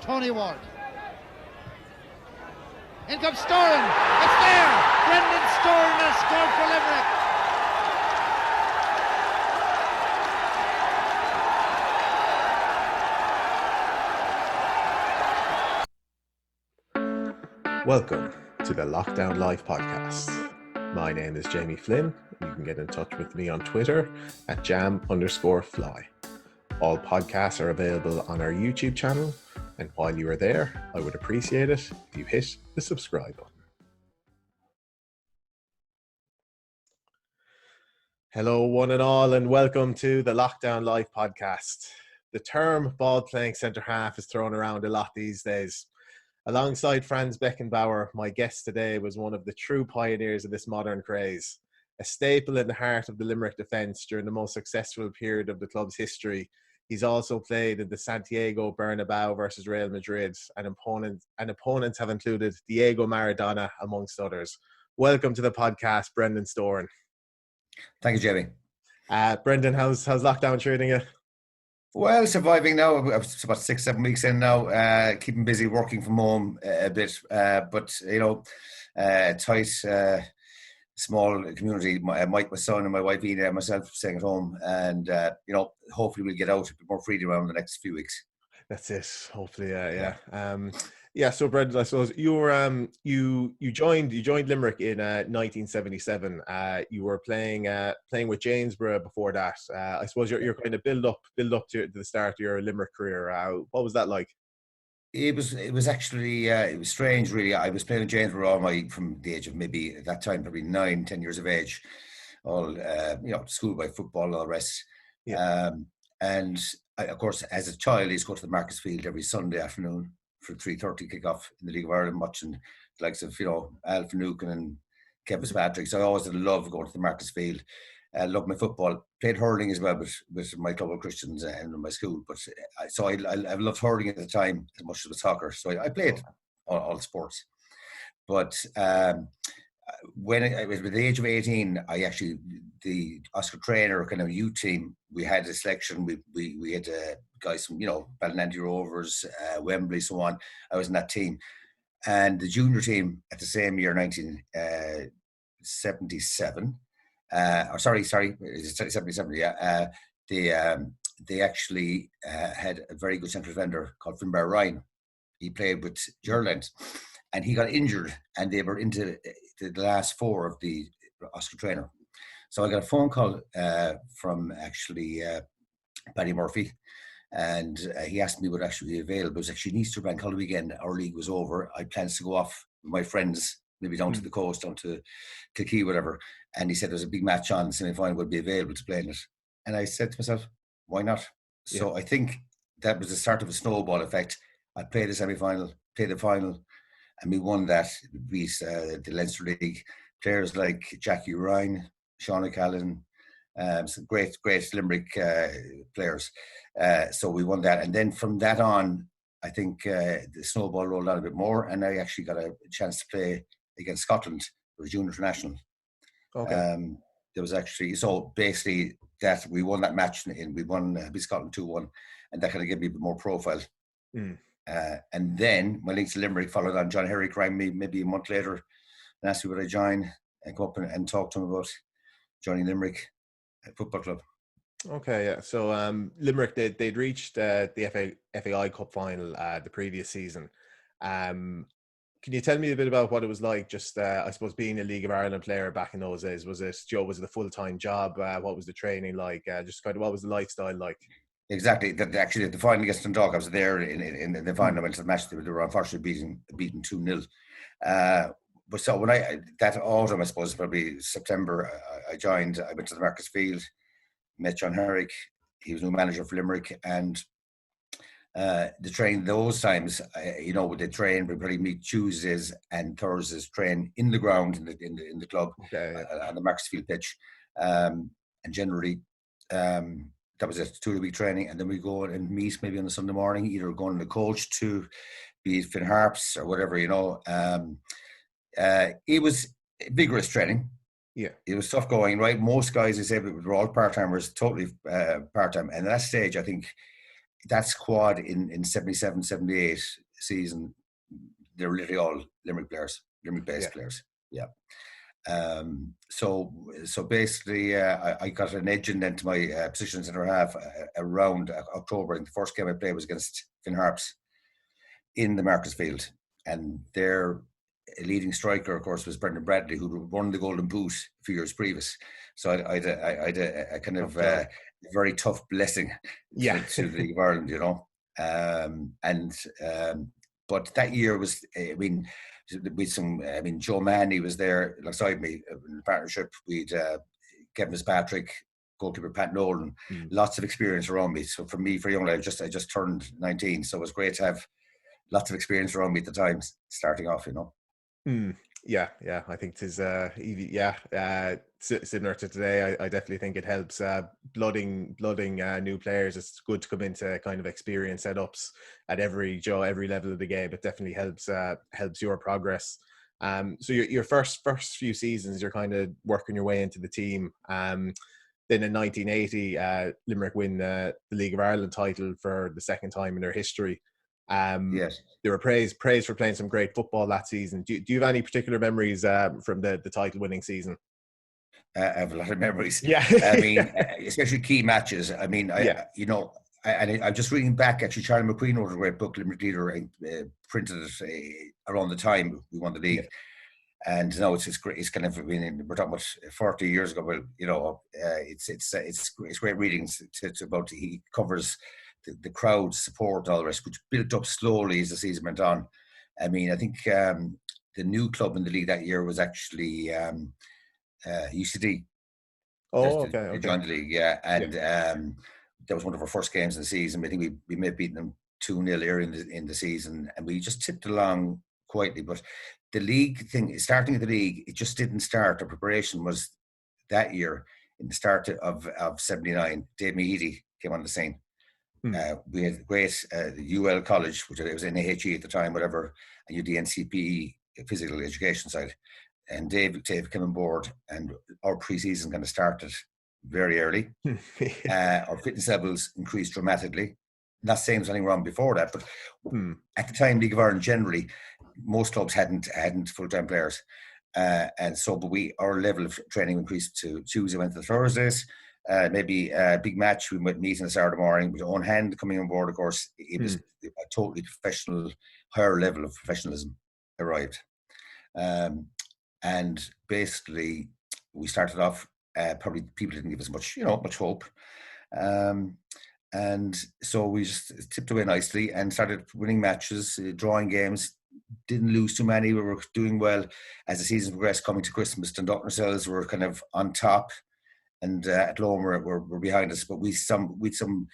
Tony Ward. In comes Storan. It's there. Brendan Storan has scored for Limerick. Welcome to the Lockdown Live podcast. My name is Jamie Flynn. You can get in touch with me on Twitter at jam_fly. All podcasts are available on our YouTube channel, and while you are there, I would appreciate it if you hit the subscribe button. Hello, one and all, and welcome to the Lockdown Live podcast. The term ball-playing centre-half is thrown around a lot these days. Alongside Franz Beckenbauer, my guest today was one of the true pioneers of this modern craze. A staple in the heart of the Limerick defence during the most successful period of the club's history. He's also played in the Santiago Bernabeu versus Real Madrid, and opponents have included Diego Maradona, amongst others. Welcome to the podcast, Brendan Storan. Thank you, Jamie. Brendan, how's lockdown treating you? Well, surviving now. I was about 6-7 weeks in now, keeping busy, working from home a bit, but tight, small community. Mike, my son, and my wife Ina, and myself staying at home, and hopefully we'll get out a bit more freedom around the next few weeks. That's it. Hopefully, yeah. So, Brendan, I suppose you were you joined Limerick in 1977. You were playing with Janesboro before that. I suppose you're kind of build up to the start of your Limerick career. What was that like? It was actually it was strange, really. I was playing with Janesboro from the age of maybe at that time probably 9-10 years of age, all school by football, all the rest. Yeah. And I, of course, as a child, I used to go to the Marcus Field every Sunday afternoon for 3:30 kick-off in the League of Ireland, watching the likes of Al Finucane and Kevin Patrick. So I always did love going to the Marcus Field. Loved my football. Played hurling as well with my club of Christians and my school. But I loved hurling at the time as much as it was soccer. So I played all sports. But when I was at the age of 18, the Oscar trainer kind of youth team, we had a selection. We had guys from Ballinandy Rovers, Wembley, so on. I was in that team, and the junior team at the same year, 1977. 77. Yeah. They actually had a very good central defender called Flynn Ryan. He played with Ireland, and he got injured, and they were into the last four of the Oscar trainer. So I got a phone call from actually Paddy Murphy, and he asked me would actually be available. It was actually an Easter bank holiday weekend. Our league was over. I planned to go off with my friends, maybe down to the coast, down to Kilkee, whatever. And he said there was a big match on, the semi-final would be available to play in it. And I said to myself, why not? Yeah. So I think that was the start of a snowball effect. I played the semi-final, played the final, and we won that. Beat the Leinster League. Players like Jackie Ryan, Sean O'Callaghan, some great Limerick players. So we won that. And then from that on, I think the snowball rolled out a bit more, and I actually got a chance to play against Scotland for junior international. Okay. There was actually, so basically that we won that match, and we won Scotland 2-1, and that kind of gave me a bit more profile. And then my links to Limerick followed on. John Herrick rang me maybe a month later and asked me would I join and go up and talk to him about joining Limerick Football Club. Okay, yeah. So Limerick, they'd reached the FAI Cup Final the previous season. Can you tell me a bit about what it was like, just I suppose being a League of Ireland player back in those days? Was it a full-time job? What was the training like? Just kind of what was the lifestyle like? Exactly. Actually, the final against Dundalk, I was there in the final. I went to the match. They were unfortunately beaten 2-0. But so when that autumn, I suppose probably September, I joined. I went to the Marcus Field, met John Herrick. He was new manager for Limerick, and the train those times, they train. We probably meet Tuesdays and Thursdays. Train in the ground in the club, okay, on the Marcus Field pitch, and generally. That was a 2-week training, and then we go and meet maybe on a Sunday morning, either going to the coach to be it Finn Harps or whatever, It was vigorous training. Yeah. It was tough going, right? Most guys, they say, were all part-timers, totally part-time. And at that stage, I think that squad in 77, 78 season, they're literally all Limerick players, Limerick-based players. Yeah. So basically, I got an edge into my position centre half around October. And the first game I played was against Finn Harps in the Marcus Field, and their leading striker, of course, was Brendan Bradley, who won the Golden Boot a few years previous. So I had a kind of very tough blessing to the League of Ireland, you know. But that year was, with some, Joe Manny was there alongside me in the partnership. We'd Kevin Fitzpatrick, goalkeeper Pat Nolan, lots of experience around me. So for me, for young, I just turned 19, so it was great to have lots of experience around me at the time, starting off, you know. Yeah, I think it is similar to today. I definitely think it helps blooding new players. It's good to come into kind of experience setups at every level of the game. It definitely helps your progress. So your first few seasons, you're kind of working your way into the team. Then in 1980, Limerick win the League of Ireland title for the second time in their history. Yes, they were praised for playing some great football that season. Do you have any particular memories from the title winning season? I have a lot of memories. Yeah. Especially key matches. I'm just reading back. Actually, Charlie McQueen wrote a great book, Limerick Leader, printed it around the time we won the league. Yeah. And now it's great. It's kind of we're talking about 40 years ago. But it's great reading. About he covers the crowd support and all the rest, which built up slowly as the season went on. I think the new club in the league that year was actually UCD. Oh, okay. Joined the league, yeah. And that was one of our first games in the season. I think we may have beaten them 2-0 earlier in the season, and we just tipped along quietly. But the league thing, starting at the league, it just didn't start. Our preparation was that year in the start of 79. Dave Mahidi came on the scene. We had great UL College, which it was NAHE at the time, whatever, and you had the NCPE physical education side. And Dave came on board, and our pre-season kind of started very early. Our fitness levels increased dramatically. Not saying there's anything wrong before that, but at the time, League of Ireland generally, most clubs hadn't full-time players, and so our level of training increased to Tuesday, went to Thursdays. Maybe a big match, we might meet on a Saturday morning with our own hand coming on board. Of course, it was a totally professional, higher level of professionalism arrived. And basically, we started off, probably people didn't give us much hope. And so we just tipped away nicely and started winning matches, drawing games, didn't lose too many. We were doing well as the season progressed, coming to Christmas. Dundalk ourselves were kind of on top. And at Loam were behind us, but we some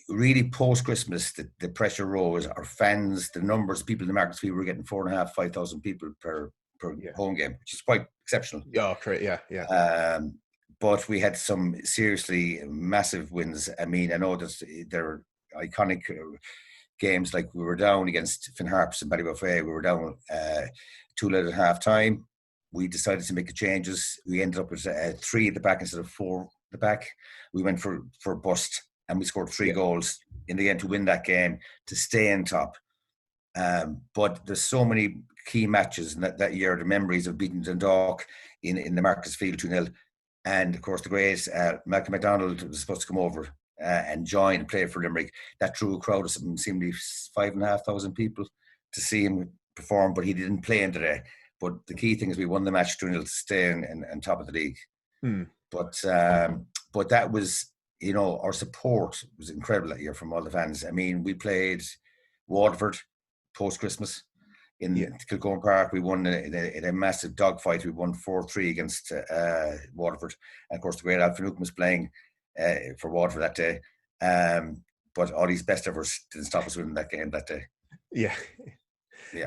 really post Christmas, the pressure rose. Our fans, the numbers, people in the markets, we were getting 4,500, 5,000 people per home game, which is quite exceptional. Yeah, great, yeah. But we had some seriously massive wins. I know that they're iconic games. Like we were down against Finn Harps and Ballybuffet. We were down 2-0 at half time. We decided to make the changes. We ended up with 3 at the back instead of 4 at the back. We went for a bust, and we scored 3 goals in the end to win that game, to stay on top. But there's so many key matches in that year. The memories of beating Dundalk in the Marcus Field 2-0. And, of course, the great Malcolm MacDonald was supposed to come over and join and play for Limerick. That drew a crowd of something, seemingly 5,500 people to see him perform, but he didn't play in today. But the key thing is we won the match 2-0 to stay in top of the league. But that was, our support was incredible that year from all the fans. We played Waterford post-Christmas in Kilcorn Park. We won in a massive dogfight. We won 4-3 against Waterford. And, of course, the great Alfred Newcomb was playing for Waterford that day. But all these best efforts didn't stop us winning that game that day. Yeah.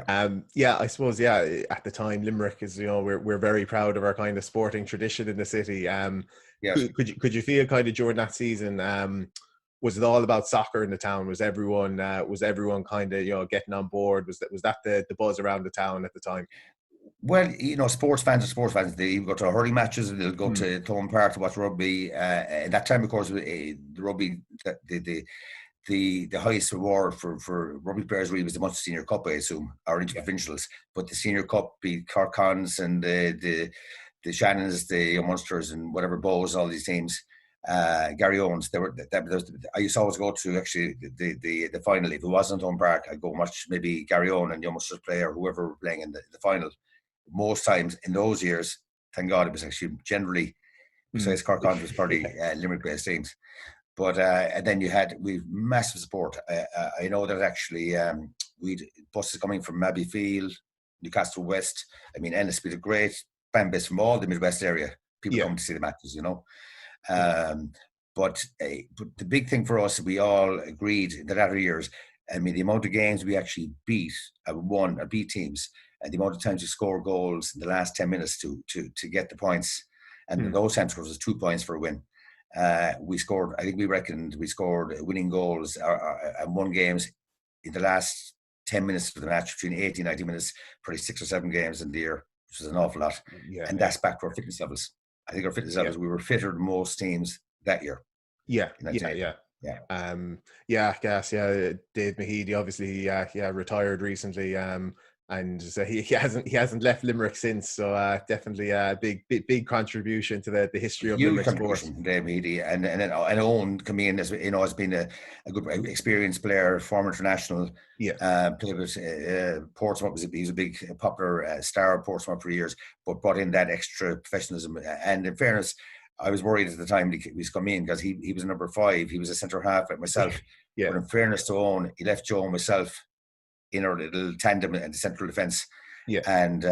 I suppose at the time Limerick is we're very proud of our kind of sporting tradition in the city. Could you feel kind of during that season, was it all about soccer in the town? Was everyone kind of getting on board? Was that the buzz around the town at the time? Well, sports fans are sports fans. They go to hurling matches, and they'll go to Thorn Park to watch rugby. At that time, of course, the rugby, the the highest reward for rugby players really was the Munster Senior Cup, I assume, or interprovincials. But the Senior Cup beat Cork Cons and the Shannons, the Munsters, and whatever Bows, all these teams. Gary Owens. I used to always go to actually the final. If it wasn't home park, I'd go watch maybe Gary Owen and Young Munsters play, or whoever were playing in the final. Most times in those years, thank God, it was actually generally, besides Cork Cons, was probably Limerick-based teams. But and then we've massive support. I know that actually we'd buses coming from Abbeyfield, Newcastle West. I mean, Ennis been a great fan base from all the Midwest area. People come to see the matches, But the big thing for us, we all agreed in the latter years. I mean, the amount of games we actually beat teams, and the amount of times we score goals in the last 10 minutes to get the points, and in those times it was 2 points for a win. We scored, I think we reckoned we scored winning goals and won games in the last 10 minutes of the match, between 80 and 90 minutes, probably 6 or 7 games in the year, which is an awful lot. That's back to our fitness levels. I think our fitness levels, we were fitter than most teams that year. I guess Dave Mahidi obviously retired recently, and so he hasn't left Limerick since, so definitely a big contribution to the history of Limerick sports. Dave Mahidi and Owen coming in, as has been a good experienced player, former international. Played with Portsmouth. He was a big popular star of Portsmouth for years, but brought in that extra professionalism. And in fairness, I was worried at the time he was coming in because he was number 5. He was a centre half like myself. But in fairness to Owen, he left Joe and myself in our little tandem in the central defence. And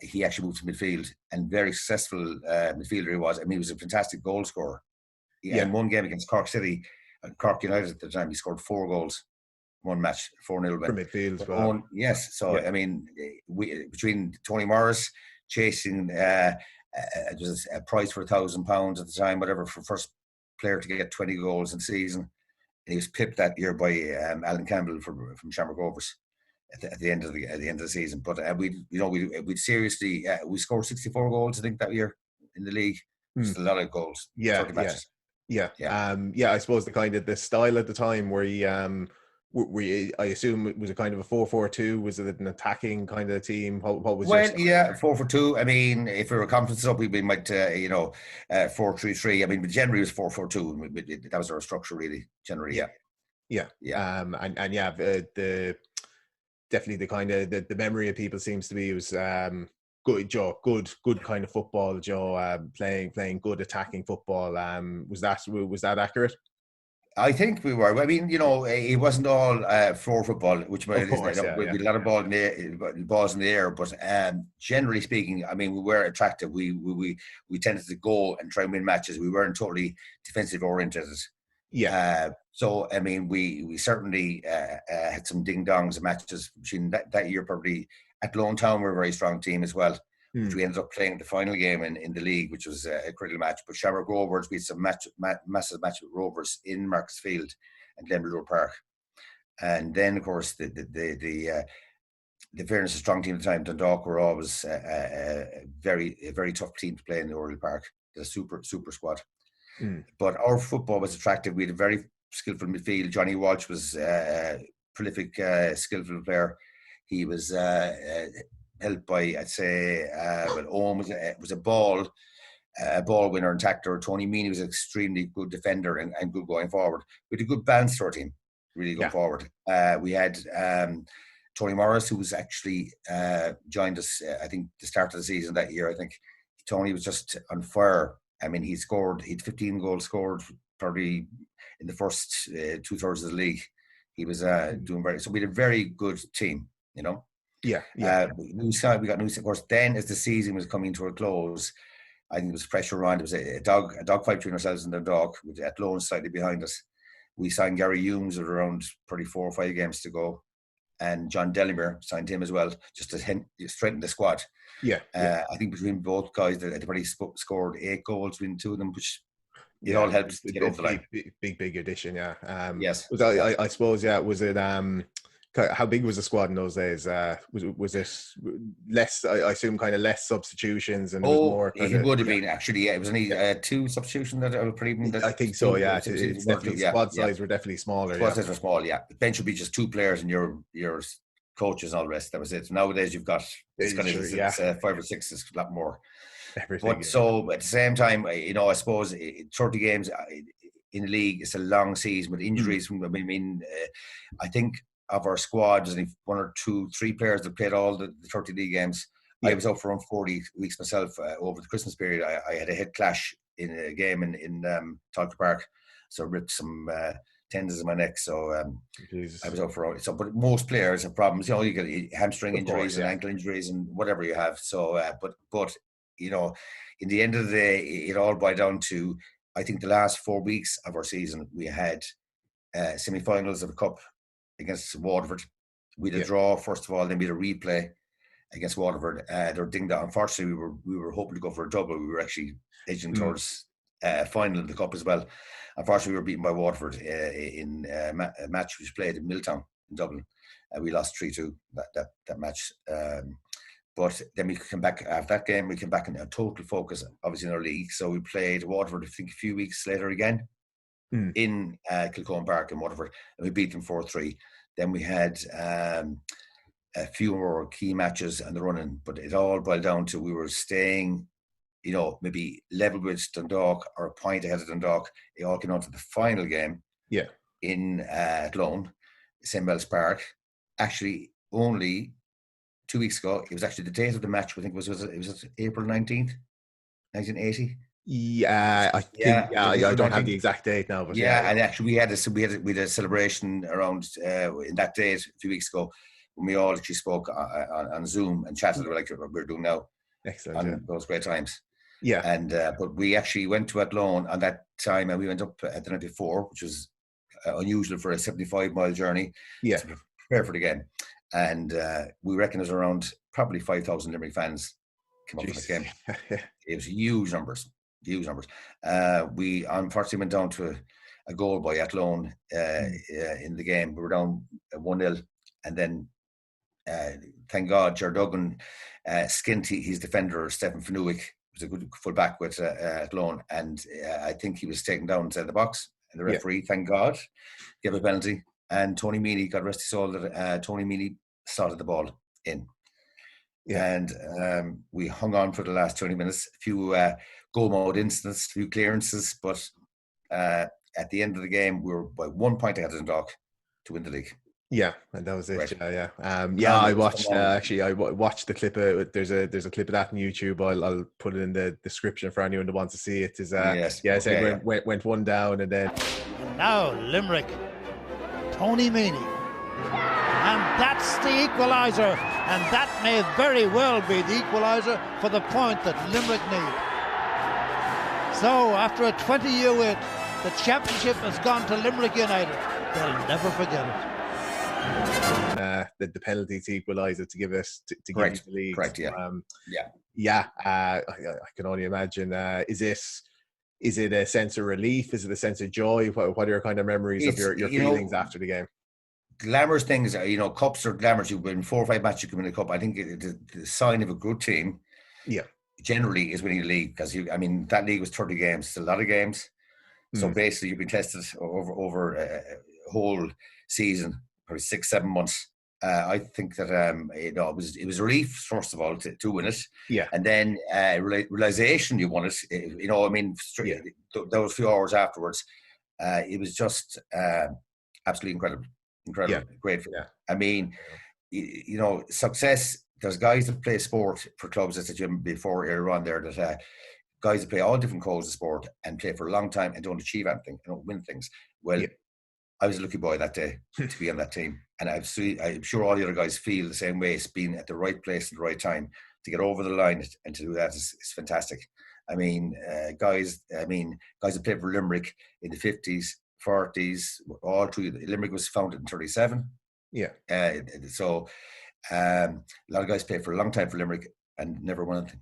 he actually moved to midfield, and very successful midfielder he was. I mean, he was a fantastic goal scorer. In one game against Cork City and Cork United at the time, he scored 4 goals, one match, 4-0 win. From midfield as well. I mean, between Tony Morris chasing, it was a price for £1,000 at the time, whatever, for first player to get 20 goals in the season. And he was pipped that year by Alan Campbell from Shamrock Rovers at the end of the season. But we seriously we scored 64 goals, I think, that year in the league. Just a lot of goals. 30 matches. I suppose the style at the time where he I assume it was a kind of a 4-4-2. Was it an attacking kind of team? What was 4-4-2. I mean, if we were conferences up, we might 4-3-3. I mean, but generally it was 4-4-2. That was our structure, really. Generally, definitely the kind of the memory of people seems to be was good kind of football, Joe, playing good attacking football. Was that accurate? I think we were. I mean, it wasn't all floor football, which we had a lot of balls in the air. But generally speaking, I mean, we were attractive. We tended to go and try and win matches. We weren't totally defensive oriented. So I mean, we certainly had some ding dongs of matches between that year. Probably at Lone Town, we were a very strong team as well. Which we ended up playing the final game in the league, which was a critical match. But Shamrock Rovers, we had some massive match with Rovers in Marcus Field and Glenborough Park. And then, of course, the fairness, a strong team at the time, Dundalk were always a very tough team to play in the Oriel Park. The super squad. But our football was attractive. We had a very skillful midfield. Johnny Walsh was a prolific, skillful player. He was helped by, I'd say, Owen was a ball winner and tactor. Tony Meany was an extremely good defender and good going forward. We had a good balance to our team, really going forward. We had Tony Morris, who was actually joined us, I think, the start of the season that year. I think Tony was just on fire. I mean, he had 15 goals scored probably in the first 2/3 of the league. He was doing so we had a very good team, We got news, of course. Then, as the season was coming to a close, I think there was pressure on. There was a dog fight between ourselves and the dog, with Athlone slightly behind us. We signed Gary Humes at around probably 4 or 5 games to go, and John Delamere signed him as well, just to strengthen the squad. I think between both guys, they probably scored 8 goals between the two of them, which it all helps to get over the line. Big addition, yes. I suppose, was it How big was the squad in those days? Was it less? I assume kind of less substitutions, and it was more. It would have been actually. Yeah, it was only 2 substitutions that were pretty. I think so. Yeah, it's definitely squad size were definitely smaller. Squad size were small. Yeah, the bench would be just 2 players and your coaches and all the rest. That was it. Nowadays you've got it's 5 or 6. It's a lot more. Everything. But so at the same time, I suppose 30 games in the league, it's a long season with injuries. I think of our squad, there's only 1 or 2, 3 players that played all the 30 league games. I was out for around 40 weeks myself over the Christmas period. I had a head clash in a game in Talcott Park, so I ripped some tendons in my neck. So I was out for but most players have problems. You get hamstring injuries and ankle injuries and whatever you have. So, but in the end of the day, it all boiled down to, I think the last 4 weeks of our season, we had semi-finals of the Cup against Waterford. We had a draw, first of all, then we had a replay against Waterford. They were dinged out. Unfortunately, we were hoping to go for a double. We were actually edging towards final of the Cup as well. Unfortunately, we were beaten by Waterford in a match which played in Milltown in Dublin. We lost 3-2 that match. But then we came back after that game. We came back in a total focus, obviously, in our league. So we played Waterford, I think, a few weeks later again in Kilcone Park in Waterford, and we beat them 4-3. Then we had a few more key matches and the running, but it all boiled down to we were staying, maybe level with Dundalk or a point ahead of Dundalk. It all came on to the final game in Athlone, St. Mel's Park. Actually, only 2 weeks ago, it was actually the date of the match. I think it was April 19th, 1980. Yeah, I think. I don't have the exact date now, but and actually we had a celebration around in that date a few weeks ago when we all actually spoke on Zoom and chatted like we're doing now. Excellent. Those great times. Yeah, and but we actually went to Athlone on that time, and we went up at the night before, which was unusual for a 75-mile journey. To prepare for the game. And we reckon there's around probably 5,000 Limerick fans came up for the game. It was huge numbers. We unfortunately went down to a goal by Athlone in the game. We were down 1-0, and then thank God, Duggan skinned his defender, Stephen Fenwick, was a good full back with Athlone, and I think he was taken down inside the box, and the referee, thank God, gave a penalty. And Tony Meany, God rest his soul, that Tony Meany started the ball in. And we hung on for the last 20 minutes. A few goal mode incidents, a few clearances, but at the end of the game, we were by 1 point ahead of Dundalk to win the league. Yeah, and that was it. Right. I watched. Actually, I watched the clip. There's a clip of that on YouTube. I'll put it in the description for anyone that wants to see it. Went one down, and then now Limerick. Tony Meany, and that's the equaliser, and that may very well be the equaliser for the point that Limerick need. So after a 20-year wait, the championship has gone to Limerick United. They'll never forget it. The penalty to equalise it, to give us to give you the lead. Correct. I can only imagine. Is it a sense of relief? Is it a sense of joy? What are your kind of memories of your feelings after the game? Glamorous things, cups are glamorous. You win 4 or 5 matches, you can win a cup. I think the sign of a good team, generally is winning the league, because that league was 30 games. It's a lot of games. So basically, you've been tested over a whole season, probably 6-7 months. I think that it was relief, first of all, to win it, and then realization you won it. Those few hours afterwards, it was just absolutely incredible, grateful. Success. There's guys that play sport for clubs, as I said before earlier on there, that guys that play all different codes of sport and play for a long time and don't achieve anything, and don't win things. Well, I was a lucky boy that day to be on that team. And I'm sure all the other guys feel the same way. It's being at the right place at the right time to get over the line, and to do that is fantastic. Guys that played for Limerick in the 50s, 40s, all through. Limerick was founded in 37. So a lot of guys played for a long time for Limerick and never won anything.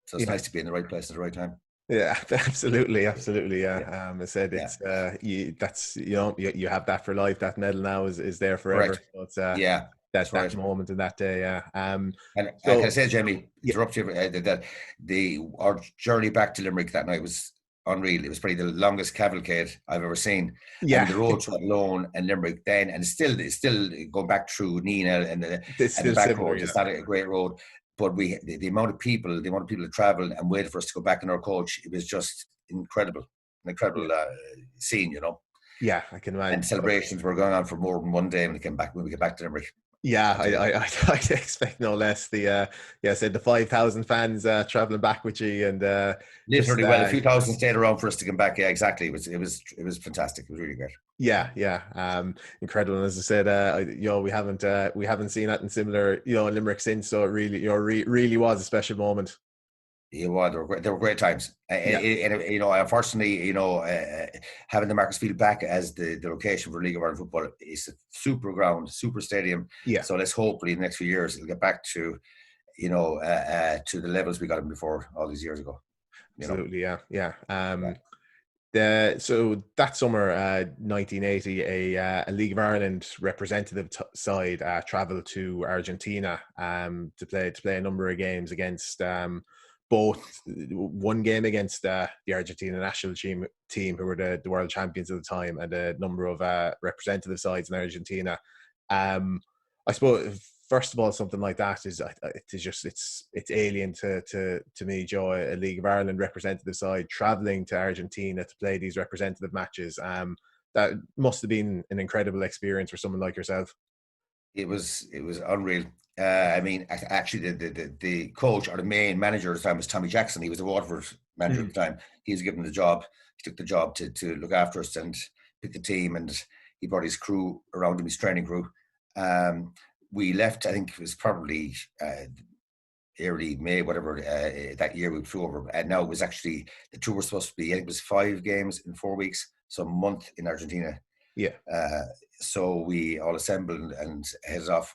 So it's nice to be in the right place at the right time. Yeah, absolutely, absolutely. Yeah. Yeah, I said yeah, it's that's you have that for life. That medal now is there forever. correct. So it's Yeah, that's that right. moment in that day. Yeah. And can I So say, Jamie, yeah, interrupt you, that our journey back to Limerick that night was unreal. It was probably the longest cavalcade I've ever seen. I mean, yeah, the road to Athlone and Limerick then, and it's still going back through Nenagh it's and the still back similar. roads. Yeah, It's not a great road, but the amount of people, that travelled and waited for us to go back in our coach, it was just incredible, an incredible yeah, scene, yeah. I can And imagine. celebrations were going on for more than one day when we get back to Limerick. Yeah, I'll tell you. I expect no less. I said the 5,000 fans traveling back with you, and just Literally, well, a few thousand stayed around for us to come back. Yeah, exactly. It was fantastic. It was really great. yeah, yeah, incredible. And as I said, we haven't seen anything similar, in Limerick since. So it really, really was a special moment. Yeah, well, they were great times. Yeah, Unfortunately, having the Marcus Field back as the location for League of Ireland football is a super ground, super stadium. yeah, So let's hopefully in the next few years it'll get back to the levels we got them before all these years ago. absolutely, yeah, yeah. Yeah. So that summer, 1980, a League of Ireland representative side travelled to Argentina to play a number of games against both one game against the Argentina national team who were the world champions at the time, and a number of representative sides in Argentina. I suppose first of all, something like that is it's alien to me, Joe. A League of Ireland representative side traveling to Argentina to play these representative matches. That must have been an incredible experience for someone like yourself. It was unreal. I mean, actually, the coach or the main manager at the time was Tommy Jackson. He was the Waterford manager at the time. He was given the job. He took the job to look after us and pick the team, and he brought his crew around him, his training crew. We left. I think it was probably early May, whatever. That year we flew over, and now it was actually the tour was supposed to be. I think it was 5 games in 4 weeks, so a month in Argentina. Yeah, So we all assembled and headed off.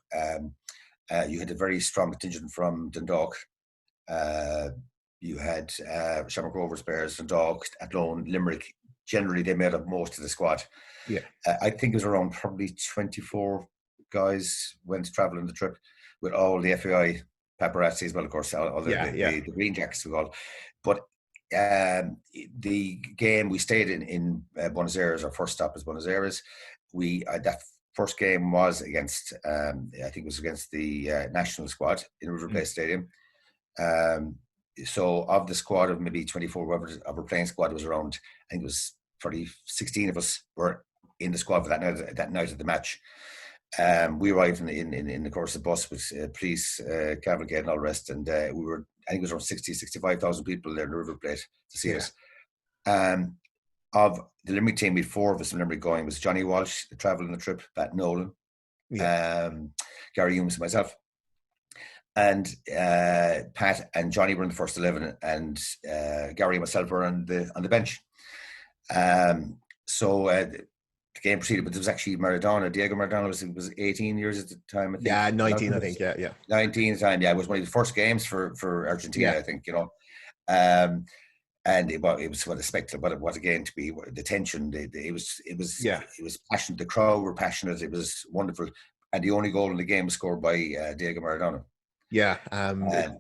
You had a very strong contingent from Dundalk. You had Shamrock Rovers, Bears, Dundalk, Athlone, Limerick. Generally, they made up most of the squad. yeah, I think it was around probably 24 guys went travelling the trip with all the FAI paparazzi as well, of course, all yeah, yeah, the green jackets we call. But the game we stayed in Buenos Aires. Our first stop was Buenos Aires. That first game was against I think it was against the national squad in River Plate Stadium. So of the squad of maybe 24 of our playing squad, it was around, I think it was probably 16 of us were in the squad for that night of the match. We arrived in the course of the bus with police, cavalcade and all the rest, and we were, I think it was around 65,000 people there in the River Plate to see us. Of the Limerick team, we had 4 of us in Limerick going. It was Johnny Walsh, the travel on the trip, Pat Nolan, Gary Humes, and myself. And Pat and Johnny were in the first 11, and Gary and myself were on the bench. So the game proceeded, but there was actually Maradona. Diego Maradona was 18 years at the time, I think. yeah. 19, I think. Yeah, yeah. 19 at the time, yeah. It was one of the first games for Argentina, Yeah. I think, and it was what a spectacle, but it was again to be the tension. It was passionate. The crowd were passionate. It was wonderful, and the only goal in the game was scored by Diego Maradona. Yeah, Yeah.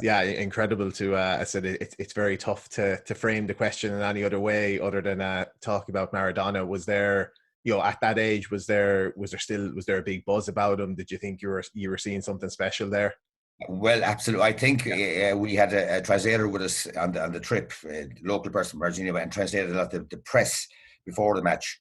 yeah, incredible to. I said it's very tough to frame the question in any other way other than talk about Maradona. Was there, at that age, was there a big buzz about him? Did you think you were seeing something special there? Well, absolutely. I think we had a translator with us on the trip, a local person from Argentina, and translated a lot of the press before the match.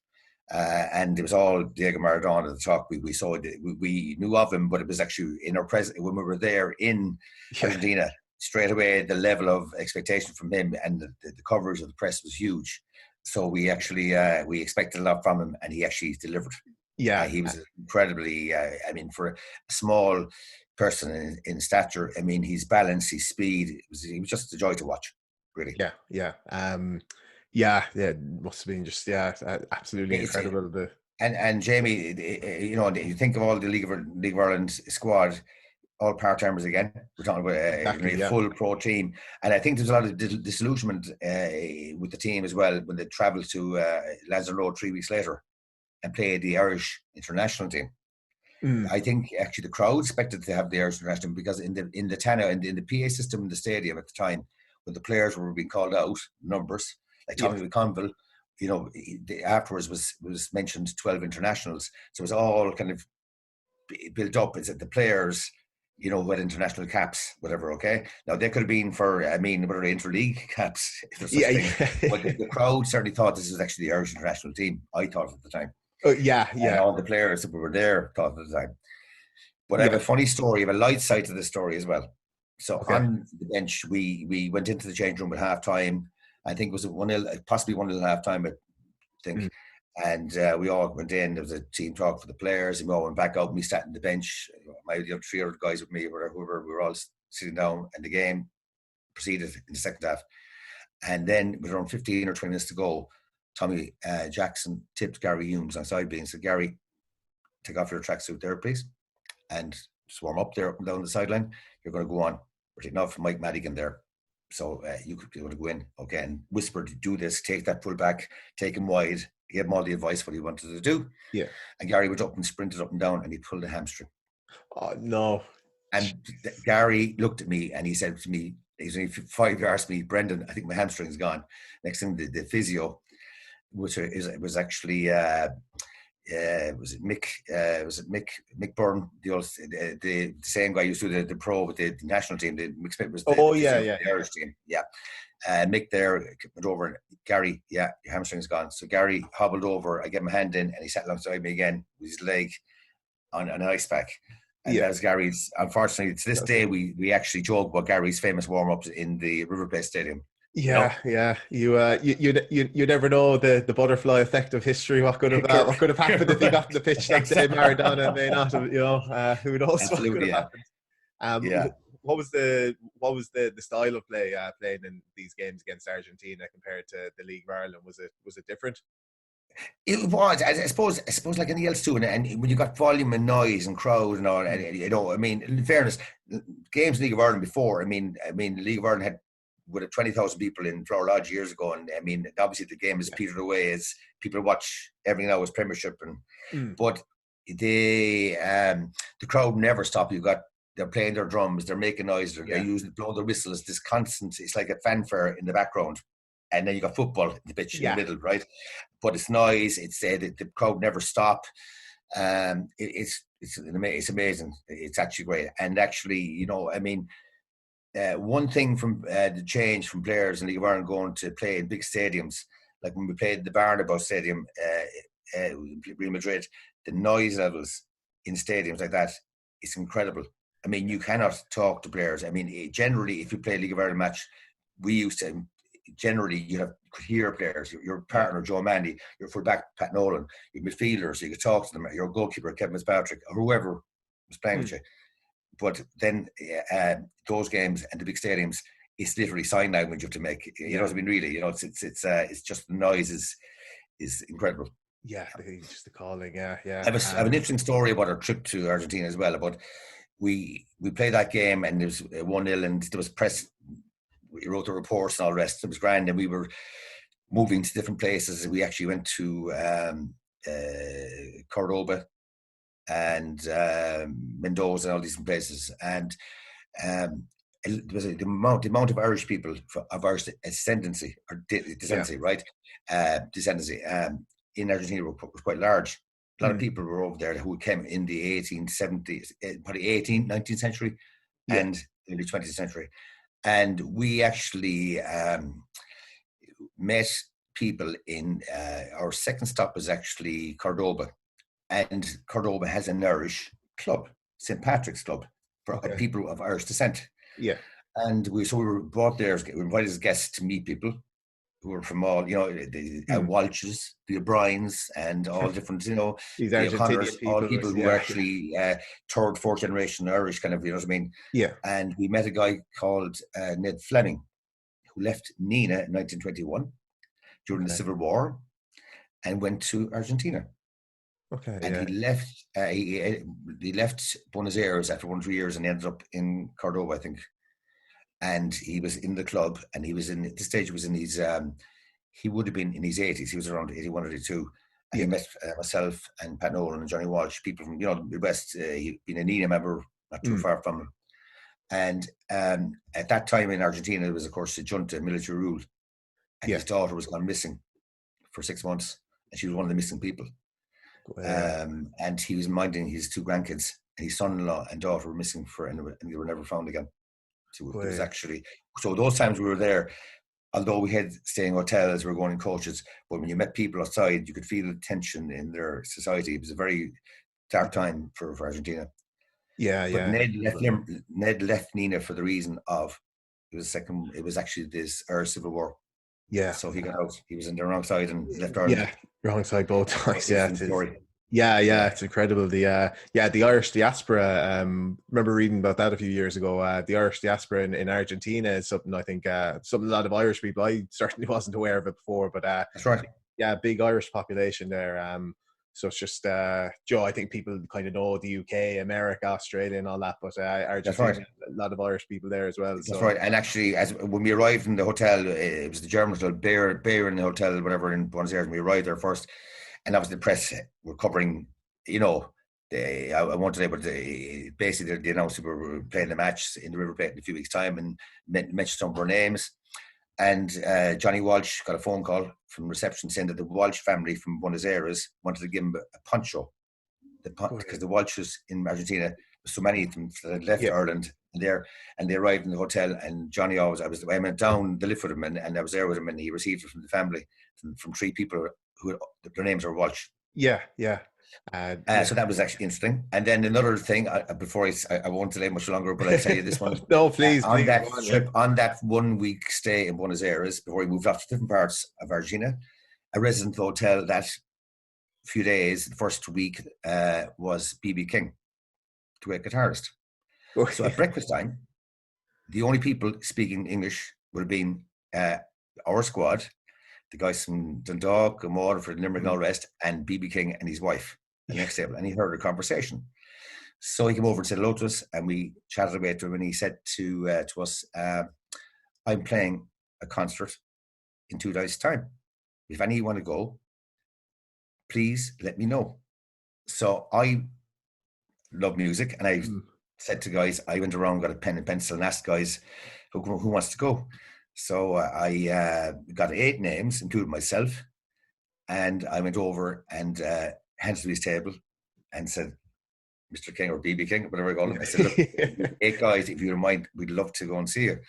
And it was all Diego Maradona at the talk. We saw it, we knew of him, but it was actually in our presence when we were there in Argentina. Straight away, the level of expectation from him and the coverage of the press was huge. So we actually we expected a lot from him, and he actually delivered. Yeah, he was incredibly. I mean, for a small person in stature, I mean, his balance, his speed, he was just a joy to watch, really. Yeah. It must have been just absolutely incredible. And Jamie, you think of all the League of Ireland squad. all part-timers again. We're talking about a full pro team. And I think there's a lot of disillusionment with the team as well when they travelled to Lanzarote 3 weeks later and played the Irish international team. I think actually the crowd expected to have the Irish international team because in the Tana and in the PA system in the stadium at the time, when the players were being called out, numbers, like Tommy McConville, you know, afterwards was mentioned 12 internationals. So it was all kind of built up. It's that the players, you know, who had international caps, whatever, okay? Now, they could have been for, I mean, what are they, interleague caps? But the crowd certainly thought this was actually the Irish international team. I thought at the time. And all the players that were there thought at the time. But I have a funny story, I have a light side to this story as well. So on the bench, we went into the change room at half-time. I think it was 1-0, possibly 1-0 half-time, I think. And we all went in. There was a team talk for the players, and we all went back out. And we sat on the bench. The other 3 other guys with me, or whoever, we were all sitting down. And the game proceeded in the second half. And then, with around 15 or 20 minutes to go, Tommy Jackson tipped Gary Humes on side B and said, "Gary, take off your tracksuit there, please, and just warm up there up and down the sideline. You're going to go on. We're taking off Mike Madigan there. So you want to go in, okay?" And whispered, "Do this, take that pull back, take him wide." He gave him all the advice what he wanted to do. Yeah. And Gary went up and sprinted up and down, and he pulled a hamstring. Oh, no. And Gary looked at me and he said to me, he's only 5 yards from me, "Brendan, I think my hamstring's gone." Next thing, the physio, which was actually was it Mick Byrne, the same guy who used to do the pro with the national team. The Mick Smith was the Irish team. Mick there went over and, "Gary, your hamstring's gone." So Gary hobbled over. I gave him a hand in, and he sat alongside me again with his leg on an ice pack. And that was Gary's. Unfortunately, to this day, we actually joke about Gary's famous warm-ups in the River Plate Stadium. You never know the butterfly effect of history. What could have happened if he got in the pitch that day? Maradona may not have. Who knows? Absolutely, what could have happened? What was the style of play playing in these games against Argentina compared to the League of Ireland? Was it different? It was, I suppose, like anything else too. And when you got volume and noise and crowd and all, you know, I mean, in fairness, games in the League of Ireland before, I mean, the League of Ireland would have 20,000 people in Flower Lodge years ago, and I mean, obviously the game has petered away as people watch everything now as Premiership, but the crowd never stop. They're playing their drums, they're making noise, they're blowing their whistles. This constant, it's like a fanfare in the background. And then you got football in the pitch in the middle, right? But it's noise. It's the crowd never stop. It's amazing. It's actually great. And actually, you know, I mean, one thing from the change from players in the League of Ireland going to play in big stadiums, like when we played the Bernabeu Stadium, Real Madrid, the noise levels in stadiums like that, it's incredible. I mean, you cannot talk to players. I mean, generally, if you play a League of Ireland match, we used to. Generally, you could hear players. Your partner, Joe Mandy, your fullback, Pat Nolan, your midfielders, you could talk to them. Your goalkeeper, Kevin Fitzpatrick, or whoever was playing with you. But then those games and the big stadiums, it's literally sign language you have to make. You know what I mean? Really, you know, it's just the noise is incredible. Yeah, just the calling. Yeah. I have an interesting story about our trip to Argentina as well. About we played that game and there was 1-0 and there was press. We wrote the reports and all the rest. It was grand, and we were moving to different places. We actually went to Córdoba and Mendoza and all these different places. And it was the amount of Irish people of Irish ascendancy or descendancy, right? Descendancy in Argentina was quite large. A lot of people were over there who came in the 1870s, probably 19th century and early 20th century. And we actually met people in our second stop was actually Córdoba, and Córdoba has an Irish club, St. Patrick's Club, for people of Irish descent. Yeah, and we were brought there. We were invited as guests to meet people who were from all, you know, the Walshes, the O'Briens, and all different, you know, these the Argentinian people, all people who were actually third, fourth generation Irish, kind of, you know what I mean? Yeah. And we met a guy called Ned Fleming, who left Nenagh in 1921 during the Civil War and went to Argentina. Okay. And Yeah. he left. He left Buenos Aires after 1 or 2 years, and ended up in Córdoba, I think. And he was in the club, and he was in at this stage. He was in his. He would have been in his 80s. He was around 81 or 82. And Yeah. he met myself and Pat Nolan and Johnny Walsh, people from the Midwest. He'd been a Nenagh member, not too far from him. And at that time in Argentina, there was, of course, a junta, military rule. And his daughter was gone missing for 6 months. And she was one of the missing people. And he was minding his 2 grandkids. And his son-in-law and daughter were missing and they were never found again. So it was actually... So those times we were there, although we had staying hotels, we were going in coaches, but when you met people outside, you could feel the tension in their society. It was a very dark time for Argentina. Yeah, but Ned left Nenagh for the reason of it was actually this Irish Civil War. Yeah. So he got out. He was in the wrong side and left Ireland. Yeah, wrong side both times. Yeah, Yeah, it's incredible. The Irish diaspora. Remember reading about that a few years ago. The Irish diaspora in Argentina is something I think something a lot of Irish people. I certainly wasn't aware of it before, but that's right. Yeah, big Irish population there. So it's just Joe. I think people kind of know the UK, America, Australia, and all that, but Argentina, right. A lot of Irish people there as well. That's right. And actually, when we arrived in the hotel, it was the German hotel, Bear in the hotel, whatever, in Buenos Aires. And we arrived there first. And obviously the press were covering, I wanted able to, basically they announced we were playing the match in the River Plate in a few weeks' time and mentioned some of our names. And Johnny Walsh got a phone call from reception saying that the Walsh family from Buenos Aires wanted to give him a poncho. Because the Walshes in Argentina, so many of them had left Ireland and they arrived in the hotel, and Johnny I went down the lift with him and I was there with him, and he received it from the family, from 3 people who their names are Walsh. Yeah. So that was actually interesting. And then another thing, before I won't delay much longer, but I'll tell you this one. No, please. On that trip, on that 1 week stay in Buenos Aires, before we moved off to different parts of Argentina, a resident hotel that few days, the first week, was B.B. King, to a guitarist. So at breakfast time, the only people speaking English would have been our squad, the guys from Dundalk and Waterford, Limerick and all the rest, and B.B. King and his wife the next table. And he heard a conversation. So he came over and said hello to us, and we chatted away to him, and he said to us, I'm playing a concert in 2 days' time. If any of you want to go, please let me know. So I love music, and I said to guys, I went around, got a pen and pencil, and asked guys who wants to go. So I got 8 names, including myself, and I went over and handed to his table and said, Mr. King or BB King, whatever I call him. I said, look, 8 guys, if you don't mind, we'd love to go and see you.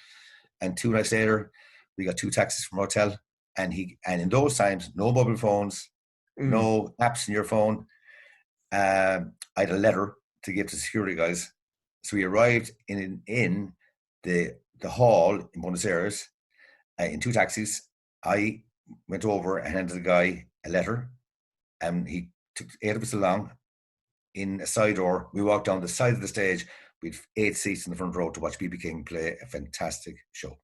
And 2 nights later, we got 2 taxis from our hotel, and in those times, no mobile phones, no apps in your phone. I had a letter to give to security guys. So we arrived in the hall in Buenos Aires in 2 taxis. I went over and handed the guy a letter, and he took 8 of us along in a side door. We walked down the side of the stage. We'd 8 seats in the front row to watch B.B. King play a fantastic show.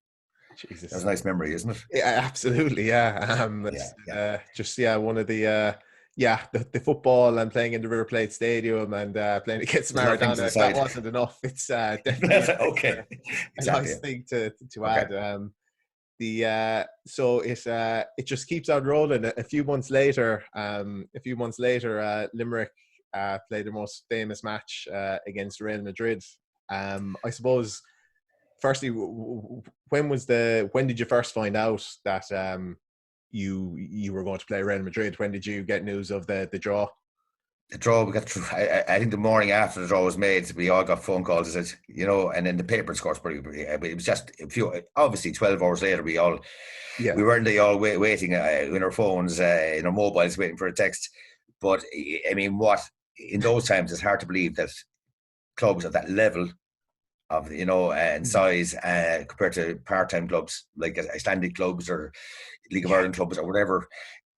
Jesus. That's a nice memory, isn't it? Yeah, absolutely. Yeah. One of the football and playing in the River Plate Stadium and playing against Maradona, that wasn't enough. It's definitely okay. a nice thing to add. So it just keeps on rolling. A few months later, Limerick played their most famous match against Real Madrid. I suppose, firstly, when did you first find out that you were going to play Real Madrid? When did you get news of the draw? The draw, we got through, I think the morning after the draw was made, we all got phone calls that said, and then the paper scores it was just a few, obviously 12 hours later, we weren't all waiting in our phones, in our mobiles, waiting for a text. But I mean, in those times, it's hard to believe that clubs at that level of, and size, compared to part-time clubs like Icelandic clubs or League of Ireland clubs or whatever,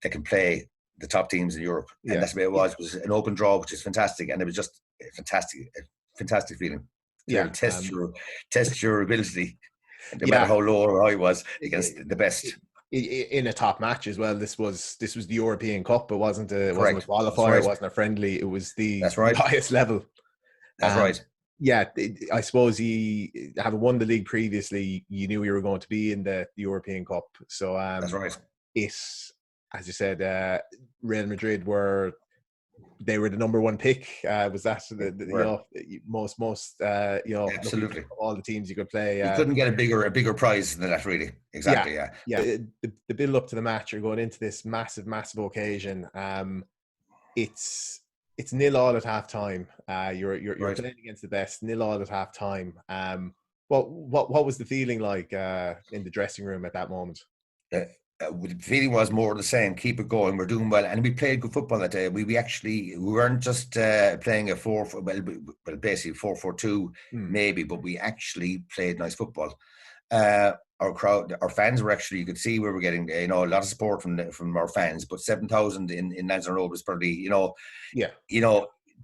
that can play the top teams in Europe. And that's the way it was. It was an open draw, which is fantastic. And it was just a fantastic feeling. Test your ability, no matter how low or high it was, against the best. in a top match as well. This was the European Cup. It wasn't a qualifier. Right. It wasn't a friendly. It was the That's right. highest level. That's right. Yeah, I suppose having won the league previously, you knew you were going to be in the European Cup. So that's right. As you said, Real Madrid were the number one pick. Was that most absolutely all the teams you could play? You couldn't get a bigger prize than that, really. Exactly. Yeah. The build up to the match, you're going into this massive occasion. It's 0-0 at half time. You're right. playing against the best. 0-0 at half time. What was the feeling like in the dressing room at that moment? The feeling was more the same. Keep it going. We're doing well, and we played good football that day. We weren't just playing a basically 4-4-2 maybe, but we actually played nice football. Our crowd, our fans were actually, you could see we were getting a lot of support from our fans. But 7,000 in Lansdowne Road was probably but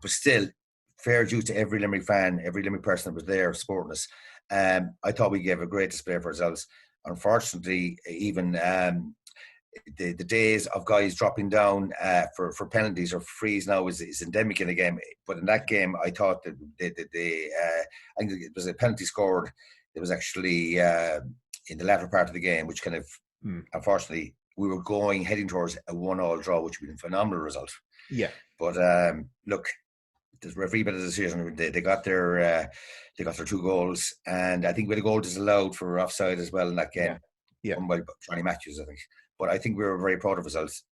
still fair due to every Limerick fan, every Limerick person that was there supporting us. I thought we gave a great display for ourselves. Unfortunately, even the days of guys dropping down for penalties or frees now is endemic in the game. But in that game, I thought that I think it was a penalty scored. It was actually in the latter part of the game, which kind of unfortunately we were heading towards a 1-1 draw, which would be a phenomenal result. Yeah, but look, the referee made a decision. They got their 2 goals, and I think we had a goal disallowed for offside as well in that game. Yeah. By Johnny Matthews, I think. But I think we were very proud of ourselves.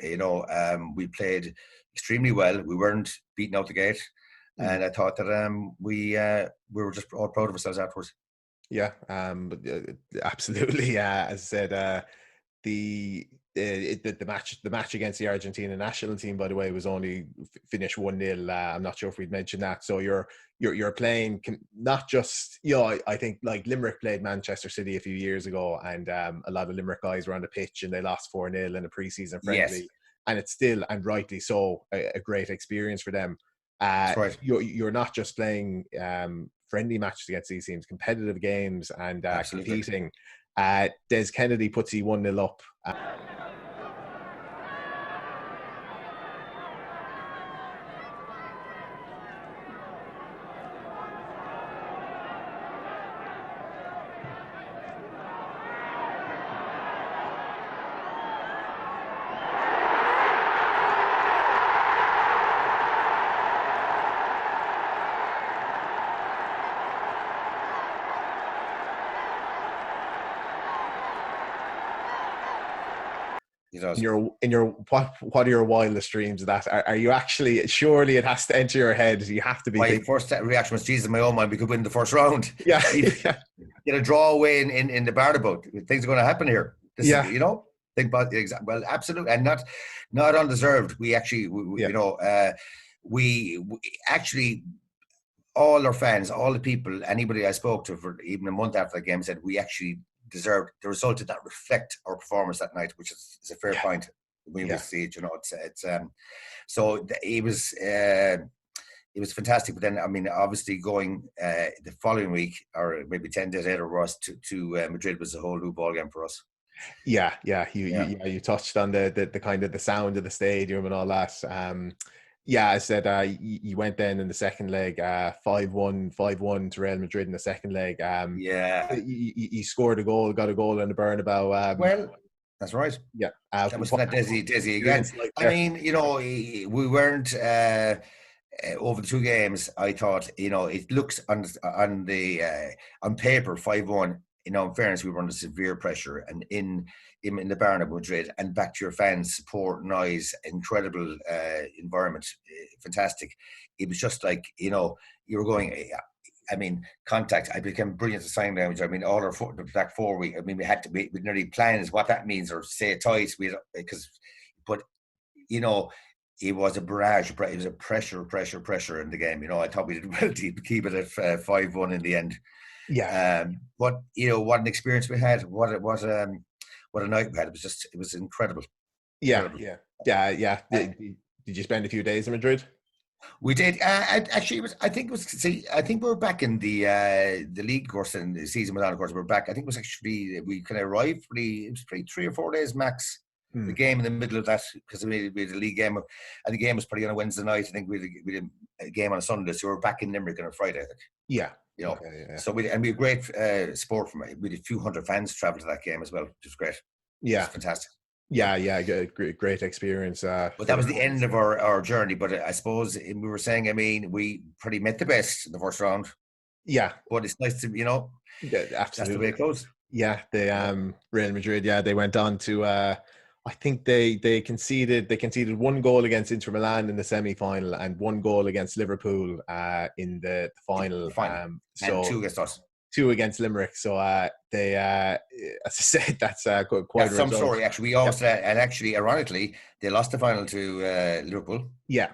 We played extremely well. We weren't beaten out the gate, and I thought that we were just all proud of ourselves afterwards. Yeah, absolutely. As I said, the match against the Argentina national team, by the way, was only finished 1-0. I'm not sure if we'd mentioned that. So you're playing not just I think like Limerick played Manchester City a few years ago, and a lot of Limerick guys were on the pitch and they lost 4-0 in a pre-season friendly. Yes. And it's still, and rightly so, a great experience for them. That's right. You're not just playing friendly matches against these teams, competitive games, and competing. Des Kennedy puts you 1-0 up. In your what are your wildest dreams of that? Are you actually, surely it has to enter your head, you have to be my first reaction was, Jesus, in my own mind, we could win the first round. Yeah. Get a draw away in the Barnabout. Things are going to happen here. Think about well, absolutely, and not undeserved. We actually we actually, all our fans, all the people, anybody I spoke to for even a month after the game said we actually deserved. The result did not reflect our performance that night, which is a fair point. We will see it, it's so it was fantastic. But then, I mean, obviously going the following week, or maybe 10 days later, was to Madrid was a whole new ball game for us. You touched on the kind of the sound of the stadium and all that. I said you went then in the second leg 5-1 to Real Madrid in the second leg. You scored got a goal in the Bernabeu. Well, that's right. Yeah, that was that Desi again. I mean, we weren't over the 2 games. I thought, it looks on paper 5-1. In fairness, we were under severe pressure, and in the Bernabeu Madrid, and back to your fans, support, noise, incredible environment, fantastic. It was just like, you were going. I mean, contact. I became brilliant at sign language. I mean, all our the back 4 week. I mean, we nearly plans what that means, or say it twice. But it was a barrage. It was a pressure in the game. I thought we did well to keep it at 5-1 in the end. Yeah. But what an experience we had. What a night we had. It was incredible. Yeah. Did you spend a few days in Madrid? We did. Actually, it was. I think it was. See, I think we were back in the league course and the season went on. Of course, we were back. I think it was actually we kind of arrived pretty. It was pretty 3 or 4 days max. The game in the middle of that because we had a league game, and the game was probably on a Wednesday night. I think we had a game on a Sunday, so we were back in Limerick on a Friday. I think. Yeah. You know. Okay, yeah. So we had great support from it. We had a few hundred fans travel to that game as well, which was great. Yeah. It was fantastic. Yeah, great experience. But that was the end of our journey. But I suppose we were saying, I mean, we pretty met the best in the first round. Yeah. But it's nice to, yeah, absolutely. That's the way it goes. Yeah, the Real Madrid, they went on to I think they conceded 1 goal against Inter Milan in the semi-final and 1 goal against Liverpool in the final. And 2 against us. 2 against Limerick. So they, as I said, that's quite some story. Actually, we always and actually, ironically, they lost the final to Liverpool. Yeah,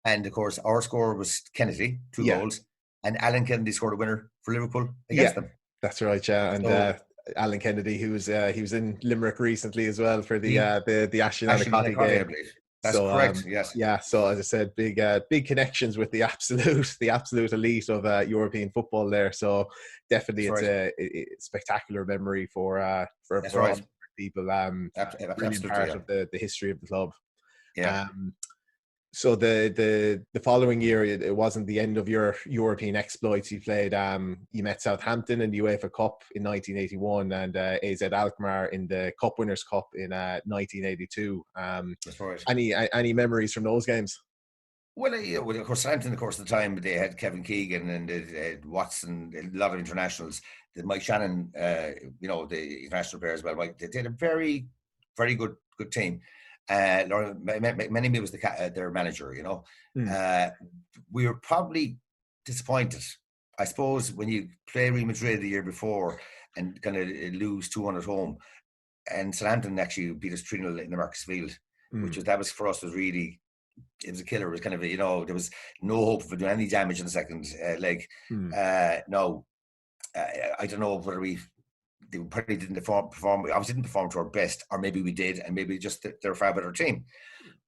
and of course, our score was Kennedy, 2 goals, and Alan Kennedy scored a winner for Liverpool against them. That's right. Yeah, and Alan Kennedy, he was in Limerick recently as well for the Ashton Anacotty game. That's correct. Yes. Yeah. So as I said, big connections with the absolute elite of European football there. So definitely, it's a spectacular memory for people. Brilliant part of the history of the club. Yeah. So the following year, it wasn't the end of your European exploits. You played, you met Southampton in the UEFA Cup in 1981 and AZ Alkmaar in the Cup Winners' Cup in 1982. That's right. Any memories from those games? Well, of course, Southampton, of course, at the time they had Kevin Keegan and Watson, a lot of internationals. Mike Shannon, the international players. Well, they did a very, very good team. Menemy was their manager, we were probably disappointed, I suppose, when you play Real Madrid the year before and kind of lose 2-1 at home, and Southampton actually beat us 3-0 in the Marcus Field, that was for us was really, it was a killer. It was kind of there was no hope of doing any damage in the second leg. I don't know whether they probably didn't perform. Obviously, didn't perform to our best, or maybe we did, and maybe just they're a far better team.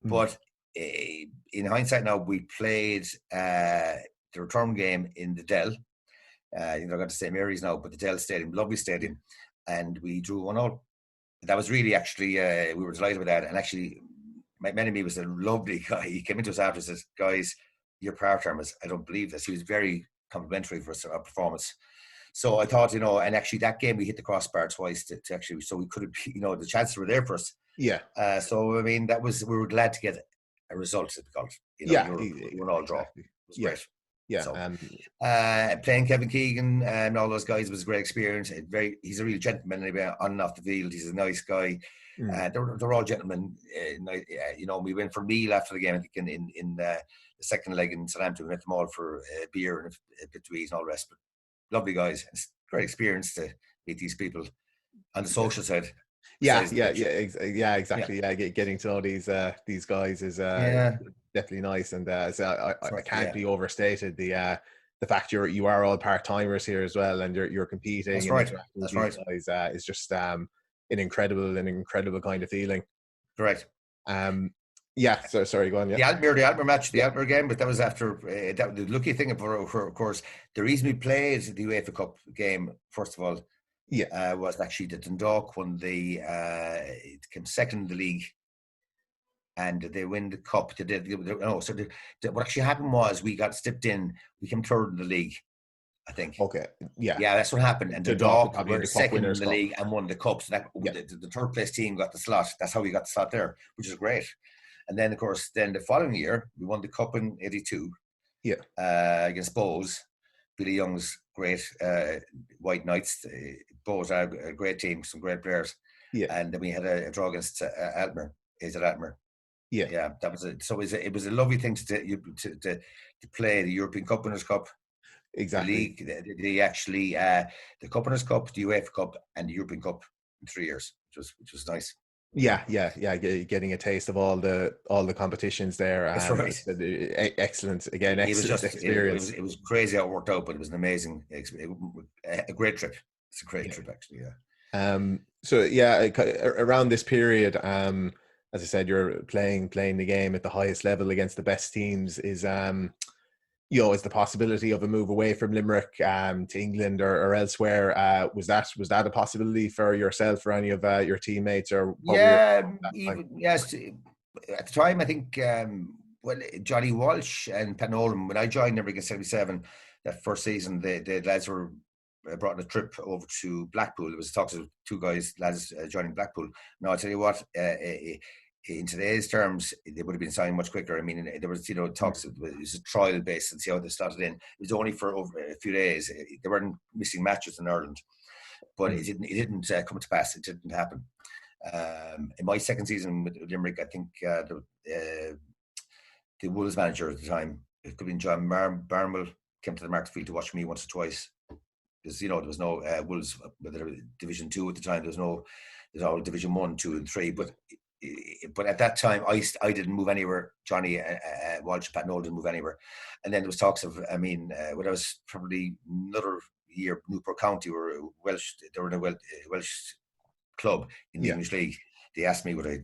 But in hindsight, now we played the return game in the Dell. They're going to St Mary's now, but the Dell Stadium, lovely stadium, and we drew 1-1. That was really actually we were delighted with that. And actually, Mike Menemy was a lovely guy. He came into us after and said, "Guys, your part-timers, I don't believe this." He was very complimentary for our performance. So I thought, and actually that game we hit the crossbar twice to actually, so we could have, the chances were there for us. Yeah. So I mean, we were glad to get a result. It's called, you were all draw. It was great. Yeah. So, playing Kevin Keegan and all those guys was a great experience. He's a real gentleman on and off the field. He's a nice guy. They're all gentlemen. We went for a meal after the game. I think in the second leg in Southampton, we met them all for a beer and a bit to eat and all the rest. But lovely guys. It's a great experience to meet these people on the social side. Exactly. Yeah, getting to know these guys is definitely nice, and I can't be overstated the fact you are all part timers here as well, and you're competing. That's right. Guys, is just an incredible kind of feeling. Correct. Yeah. So sorry, go on. Yeah. The Alkmaar match, the Alkmaar game, but that was after the lucky thing of course, the reason we played the UEFA Cup game first of all, was actually that Dundalk won came second in the league, and they win the cup. What actually happened was we got stepped in. We came third in the league, I think. Okay. Yeah. Yeah, that's what happened. And Dundalk were the second in the league and won the cup. So the third place team got the slot. That's how we got the slot there, which is great. And then, of course, the following year, we won the cup in 82 against Bows. Billy Young's great White Knights. Bows are a great team, some great players. Yeah. And then we had a draw against Alkmaar, AZ Alkmaar. Yeah, that was it. So it was a lovely thing to play the European Cup Winners' Cup. Exactly. The Cup Winners' Cup, the UEFA Cup, and the European Cup in 3 years, which was nice. Yeah. Getting a taste of all the competitions there. That's right. Excellent. Again, excellent experience. It was crazy how it worked out, but it was an amazing, a great trip. It's a great trip, actually. Yeah. So around this period, as I said, you're playing the game at the highest level against the best teams. Is is the possibility of a move away from Limerick to England or elsewhere? Was that a possibility for yourself or any of your teammates, or what were yes. At the time, I think Johnny Walsh and Pat Nolan, when I joined Limerick in '77, that first season, the lads were brought on a trip over to Blackpool. There was talks of two lads joining Blackpool. Now I'll tell you what. In today's terms, they would have been signed much quicker. I mean, there was, talks. It was a trial base and see how they slotted in. It was only for over a few days. They weren't missing matches in Ireland, but it didn't come to pass. It didn't happen. In my second season with Limerick, I think the Wolves manager at the time, it could have been John Barnwell, came to the Marksfield to watch me once or twice. Because there was no Wolves, whether Division 2 at the time. There's all Division 1, 2, and 3, but at that time, I didn't move anywhere. Johnny Walsh, Pat Nolan didn't move anywhere. And then there was talks of, when I was probably another year, Newport County were Welsh. They were in a Welsh club in the English League. They asked me they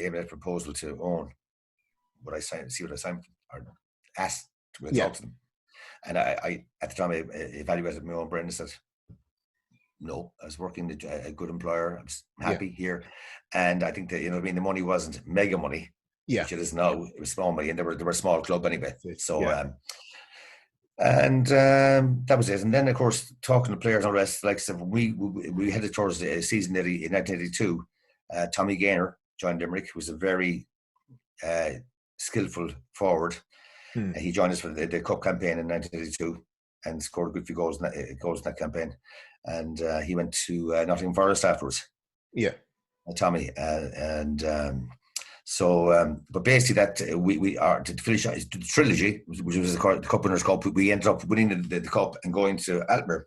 made a proposal to own. Would I see what I signed, or asked to talk to them? And I at the time I evaluated my own brain and said, no, I was working a good employer. I was happy here. And I think that, the money wasn't mega money, which it is now. It was small money, and they were a small club anyway. So, that was it. And then, of course, talking to players and all the rest, like I said, we headed towards the season in 1982. Tommy Gaynor joined Limerick, who was a very skillful forward. He joined us for the Cup campaign in 1982 and scored a good few goals in that campaign. And he went to Nottingham Forest afterwards. Tommy. But basically that we are to finish the trilogy, which was the Cup Winners' Cup. We ended up winning the Cup and going to Alkmaar.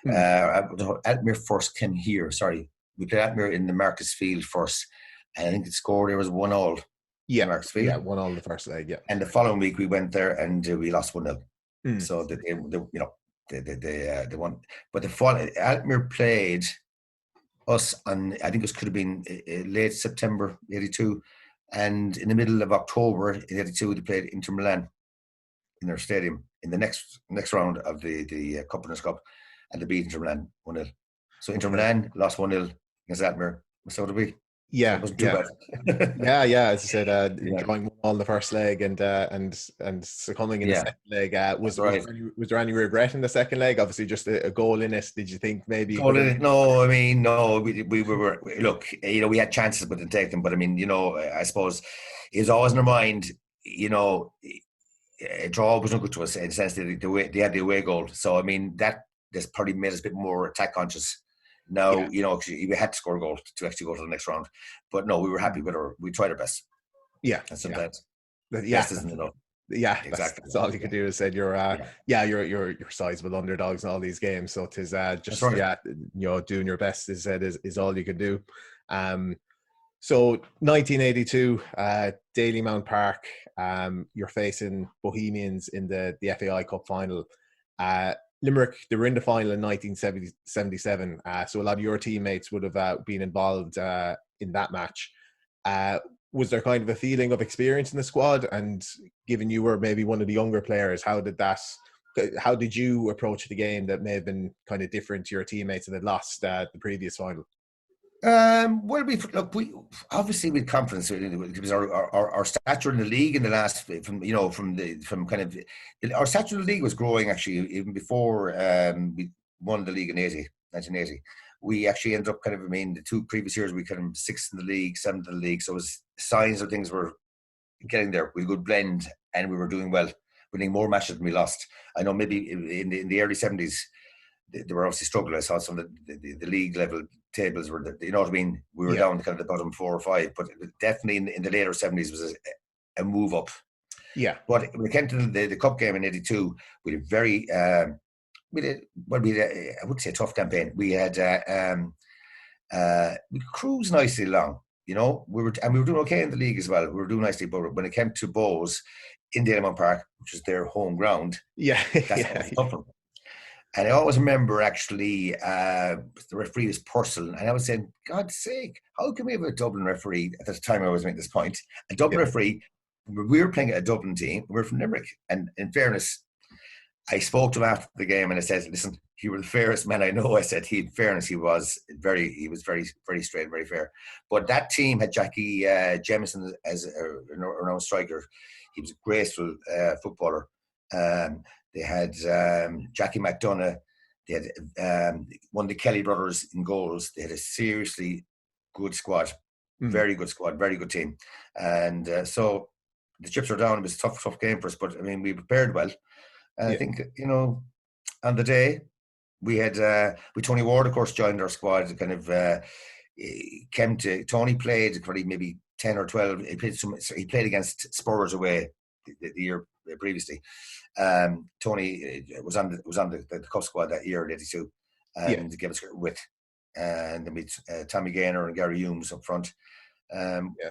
Alkmaar first came here. Sorry, we played Alkmaar in the Marcus Field first, and I think the score there was 1-1. Marcus Field. 1-1 the first leg. And the following week we went there and we lost 1-0. So they won. But the Alkmaar played us on, I think it could have been late September '82, and in the middle of October in '82 they played Inter Milan in their stadium in the next round of the Cup Winners' Cup, and they beat Inter Milan 1-0. So Inter Milan lost 1-0 against Alkmaar. So did we. It wasn't too bad. As I said, drawing all the first leg and succumbing in the second leg. Was there any regret in the second leg? Obviously, just a goal in it. Did you think maybe? No, no. We were look. We had chances, but didn't take them. But I suppose it was always in our mind. A draw was not good to us in the sense that they had the away goal. So that's probably made us a bit more attack conscious. Now, we had to score a goal to actually go to the next round. But no, we were happy with we tried our best. And sometimes best isn't enough. Exactly. That's all you could do is say you're sizable underdogs in all these games. So it is just doing your best is all you can do. So 1982, Daly Mount Park, you're facing Bohemians in the FAI Cup Final. Limerick, they were in the final in 1977, so a lot of your teammates would have been involved in that match. Was there kind of a feeling of experience in the squad? And given you were maybe one of the younger players, how did you approach the game that may have been kind of different to your teammates that had lost the previous final? We obviously with confidence because our stature in the league in the last our stature in the league was growing actually even before we won the league in 1980. We actually ended up the two previous years we kind of 6th in the league, 7th in the league, so it was signs of things were getting there. We had a good blend and we were doing well, winning more matches than we lost. I know maybe in the early 70s they were obviously struggling. I saw some of the league level tables were, we were down to kind of the bottom 4 or 5, but definitely in the later 70s was a move up. But when it came to the cup game in '82, we had very I wouldn't say a tough campaign. We had we cruised nicely along. We were doing okay in the league as well. We were doing nicely, but when it came to Bows in Daly Mount Park, which is their home ground, that's tough for them. And I always remember actually the referee was Purcell, and I was saying, God's sake, how can we have a Dublin referee? At the time, I was making this point. A Dublin referee, we were playing a Dublin team, we were from Limerick. And in fairness, I spoke to him after the game and I said, listen, you were the fairest man I know. I said, in fairness, he was very, very straight, very fair. But that team had Jackie Jemison as a renowned striker. He was a graceful footballer. They had Jackie McDonough. They had one of the Kelly brothers in goals. They had a seriously good squad, very good squad, very good team. And so the chips were down. It was a tough game for us, but I mean, we prepared well. I think, on the day we had Tony Ward, of course, joined our squad. Kind of Tony played probably maybe 10 or 12. He played against Spurs away the year previously. Tony was on the cup squad that year in '82, and gave us width. And then we Tommy Gaynor and Gary Humes up front.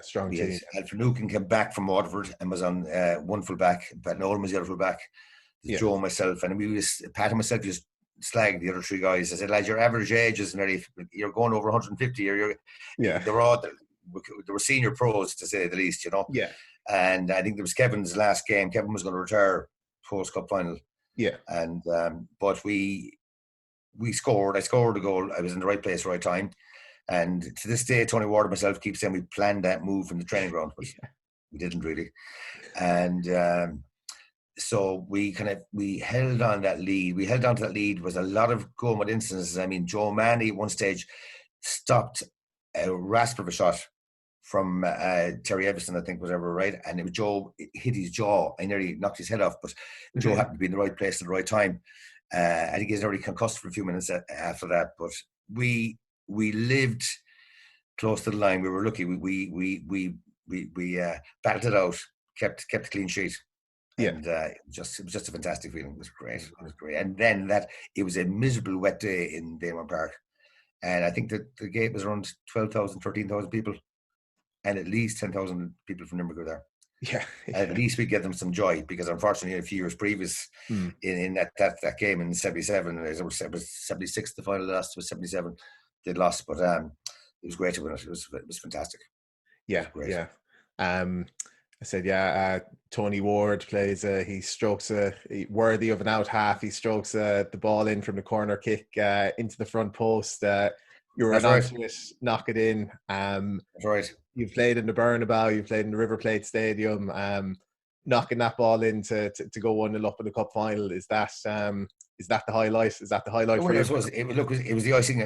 Strong team. Alfred Nukin came back from Waterford and was on one full back. Pat Nolan was the other full back. Joe and myself, and Pat and myself just slagged the other three guys. I said, lads, your average age is nearly, you're going over 150. They were senior pros, to say the least, And I think there was Kevin's last game. Kevin was going to retire post Cup Final. And but we scored. I scored a goal. I was in the right place, right time. And to this day, Tony Ward and myself keep saying we planned that move from the training ground, but we didn't really. And so we held on that lead. We held on to that lead. Was a lot of going with instances. I mean, Joe Manny at one stage stopped a rasp of a shot from Terry Everson, I think, was ever right. And it was Joe hit his jaw. I nearly knocked his head off, but Joe happened to be in the right place at the right time. I think he's already concussed for a few minutes after that. But we lived close to the line. We were lucky. We battled it out, kept a clean sheet. And it was just a fantastic feeling. It was great. It was great. And then it was a miserable wet day in Daymore Park. And I think that the gate was around 12,000, 13,000 people. And at least 10,000 people from Limerick were there. At least we get them some joy, because unfortunately a few years previous in that game in 77, it was 76, the final last was 77, they'd lost. But it was great to win it. It was fantastic. I said, Tony Ward plays, he strokes worthy of an out half. He strokes the ball in from the corner kick into the front post. You were on to it, knock it in. That's right. You've played in the Bernabeu, you've played in the River Plate Stadium, knocking that ball in to go 1-0 up in the cup final. Is that the highlight? Is that the highlight for you? It was the icing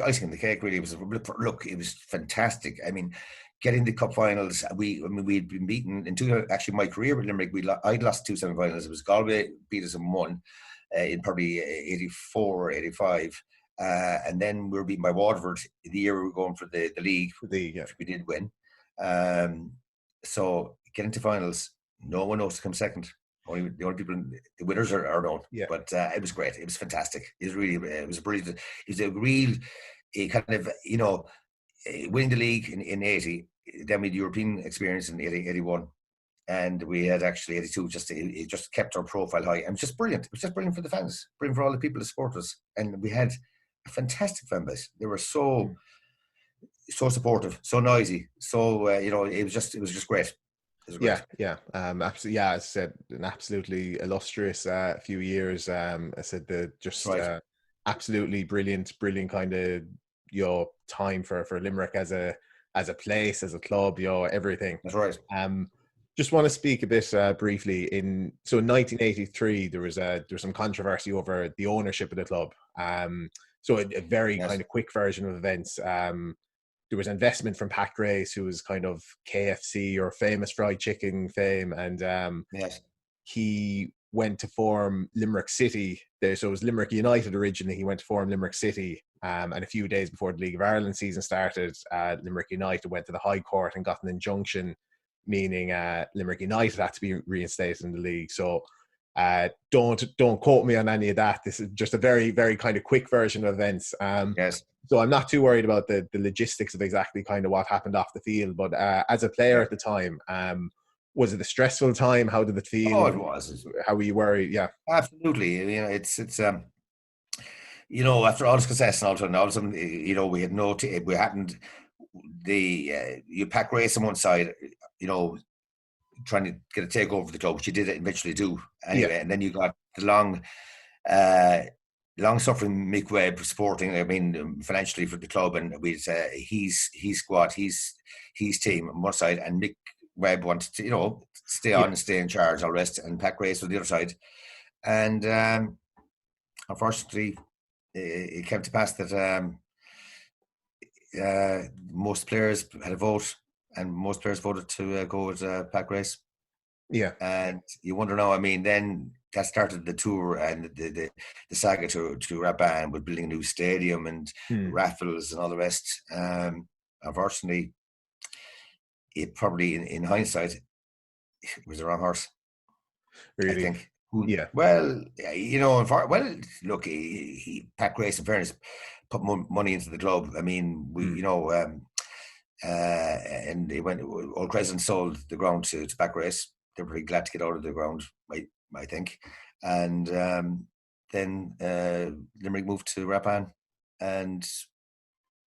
icing in the cake, really. It was fantastic. I mean, getting the cup finals, we'd been beaten in two. Actually, my career with Limerick, I'd lost two semi-finals. It was Galway beat us in one in probably 84 or 85. And then we were beaten by Waterford the year we were going for the league, which we did win. So getting to finals, no one knows to come second. The only people, the winners are known. But it was great. It was fantastic. It was brilliant. It was a real kind of, winning the league in 80, then we had European experience in 81. And we had actually 82, it just kept our profile high. And it was just brilliant. It was just brilliant for the fans, brilliant for all the people that support us. And we had a fantastic fan base. They were so supportive, so noisy. So, it was just great. Absolutely. As I said, an absolutely illustrious few years. I said absolutely brilliant kind of time for Limerick as a place, as a club, everything. That's right. Just want to speak a bit briefly. In 1983, there was some controversy over the ownership of the club. So a very kind of quick version of events. There was investment from Pat Grace, who was kind of KFC or famous fried chicken fame, and he went to form Limerick City. So it was Limerick United originally. He went to form Limerick City, and a few days before the League of Ireland season started, Limerick United went to the High Court and got an injunction, meaning Limerick United had to be reinstated in the league. So don't quote me on any of that. This is just a very, very kind of quick version of events. So I'm not too worried about the logistics of exactly kind of what happened off the field. But as a player at the time, was it a stressful time? How did it Oh, feel? it was. How were you worried? Yeah. Absolutely. It's after all the success and all of a sudden, we had we hadn't you pack race on one side, trying to get a takeover of the club, which you did eventually do anyway. Yeah. And then you got the long-suffering Mick Webb supporting, financially for the club, and with his squad, his team on one side, and Mick Webb wanted to, stay on and stay in charge, all the rest, and pack race on the other side. And unfortunately, it came to pass that most players had a vote, and most players voted to go with pack race. Yeah. And you wonder now, then that started the tour and the saga to Raban with building a new stadium and raffles and all the rest. Unfortunately, it probably, in hindsight, it was the wrong horse. Really? I think. Yeah. Well, look, he pack race, in fairness, put money into the club. And they went. Old Crescent sold the ground to pack race. They're pretty glad to get out of the ground, I think. And then Limerick moved to Rapan, and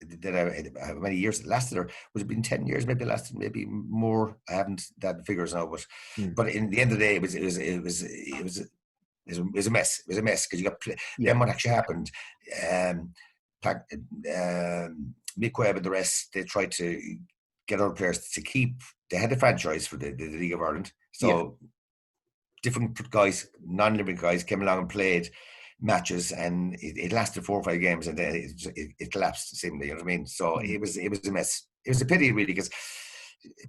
then how many years it lasted, or would it have been 10 years? Maybe it lasted, maybe more. I haven't that figures now, but in the end of the day, it was a mess. It was a mess because you got then what actually happened. Mick Webb and the rest, they tried to get other players to keep. They had the franchise for the League of Ireland, so different guys, non-Limerick guys, came along and played matches, and it lasted 4 or 5 games, and then it collapsed seemingly. You know what I mean? So it was a mess. It was a pity, really, because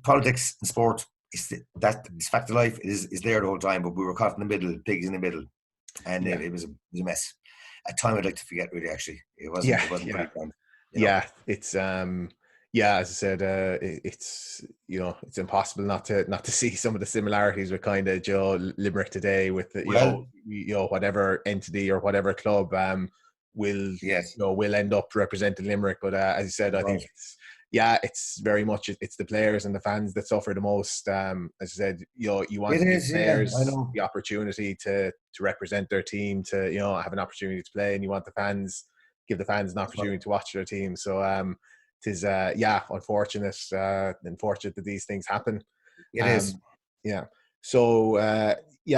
politics and sport is fact of life. It is there the whole time, but we were caught in the middle, pigs in the middle, and it was a mess. A time I'd like to forget, really. Actually, it wasn't pretty fun. It's as I said, it's it's impossible not to see some of the similarities with kind of Limerick today with whatever entity or whatever club will end up representing Limerick. But as you said, I think it's very much it's the players and the fans that suffer the most. As I said, you want to give players the opportunity to represent their team, to have an opportunity to play, and you want give the fans an opportunity to watch their team. So it is unfortunate that these things happen. It is. Yeah. So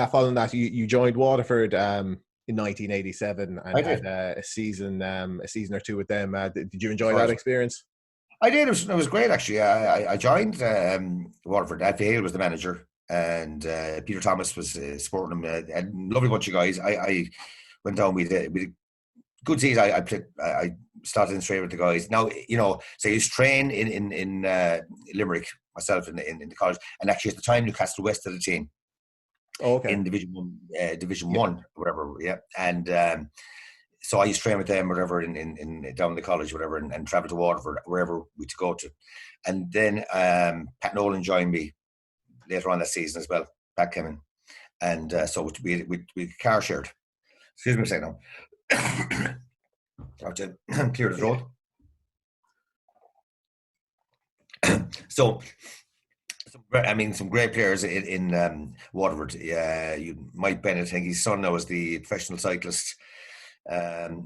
following that, you joined Waterford in 1987 and had a season or two with them. Did you enjoy that experience? I did. It was great, actually. I joined Waterford. Alfie Hale was the manager, and Peter Thomas was supporting him. A lovely bunch of guys. I went down with a good season. I started in straight with the guys. Now, so I used to train in Limerick myself in the college, and actually at the time Newcastle West of the team. Oh, okay. In Division 1, whatever. Yeah, and. So I used to train with them, whatever, in down in the college, whatever, and travel to Waterford, wherever we to go to. And then Pat Nolan joined me later on that season as well. Pat came in, and so we car shared. Excuse me a second now. I have to clear the throat. So, some great players in Waterford. Mike Bennett, I think his son now is the professional cyclist.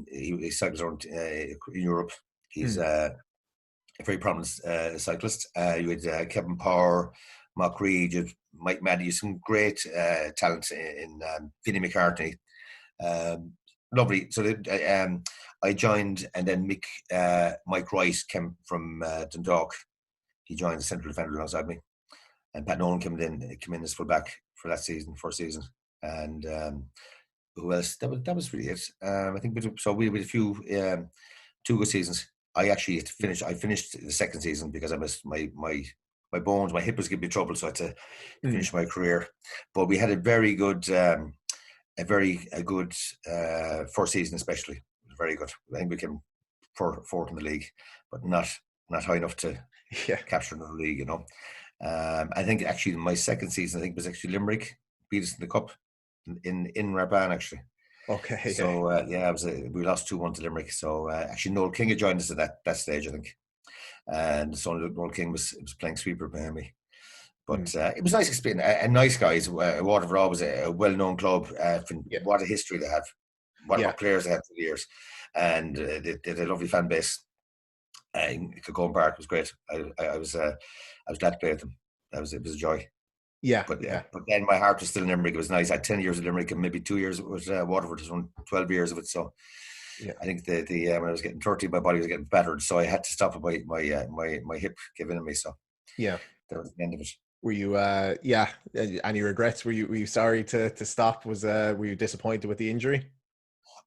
He cycles around in Europe. He's a very prominent cyclist. You had Kevin Power, Mark Reed, Mike Maddy, some great talent in Vinnie McCartney. Lovely. So I joined, and then Mike Rice came from Dundalk. He joined the central defender alongside me, and Pat Nolan came in as fullback for that first season, and. Who else? That was really it. I think we had a few 2 good seasons. I actually had to finish. I finished the second season because I missed my bones. My hip was giving me trouble, so I had to finish my career. But we had a very good, first season, especially. It was very good. I think we came fourth in the league, but not high enough to capture another league. I think actually my second season, was actually Limerick beat us in the cup. In Raban, actually. Okay. So we lost 2-1 to Limerick. So actually Noel King had joined us at that stage, I think, and the son of Noel King was playing sweeper behind me. But it was nice experience. And nice guys. Waterford always a well-known club. What a history they have. What players they have for the years. And they had a lovely fan base. Kilcoan Park was great. I was glad to play with them. It was a joy. But then my heart was still in Limerick. It was nice. I had 10 years in Limerick and maybe 2 years with Waterford. Just won 12 years of it. So I think the when I was getting 30, my body was getting battered. So I had to stop my hip giving me. So that was the end of it. Were you any regrets? Were you sorry to stop? Were you disappointed with the injury?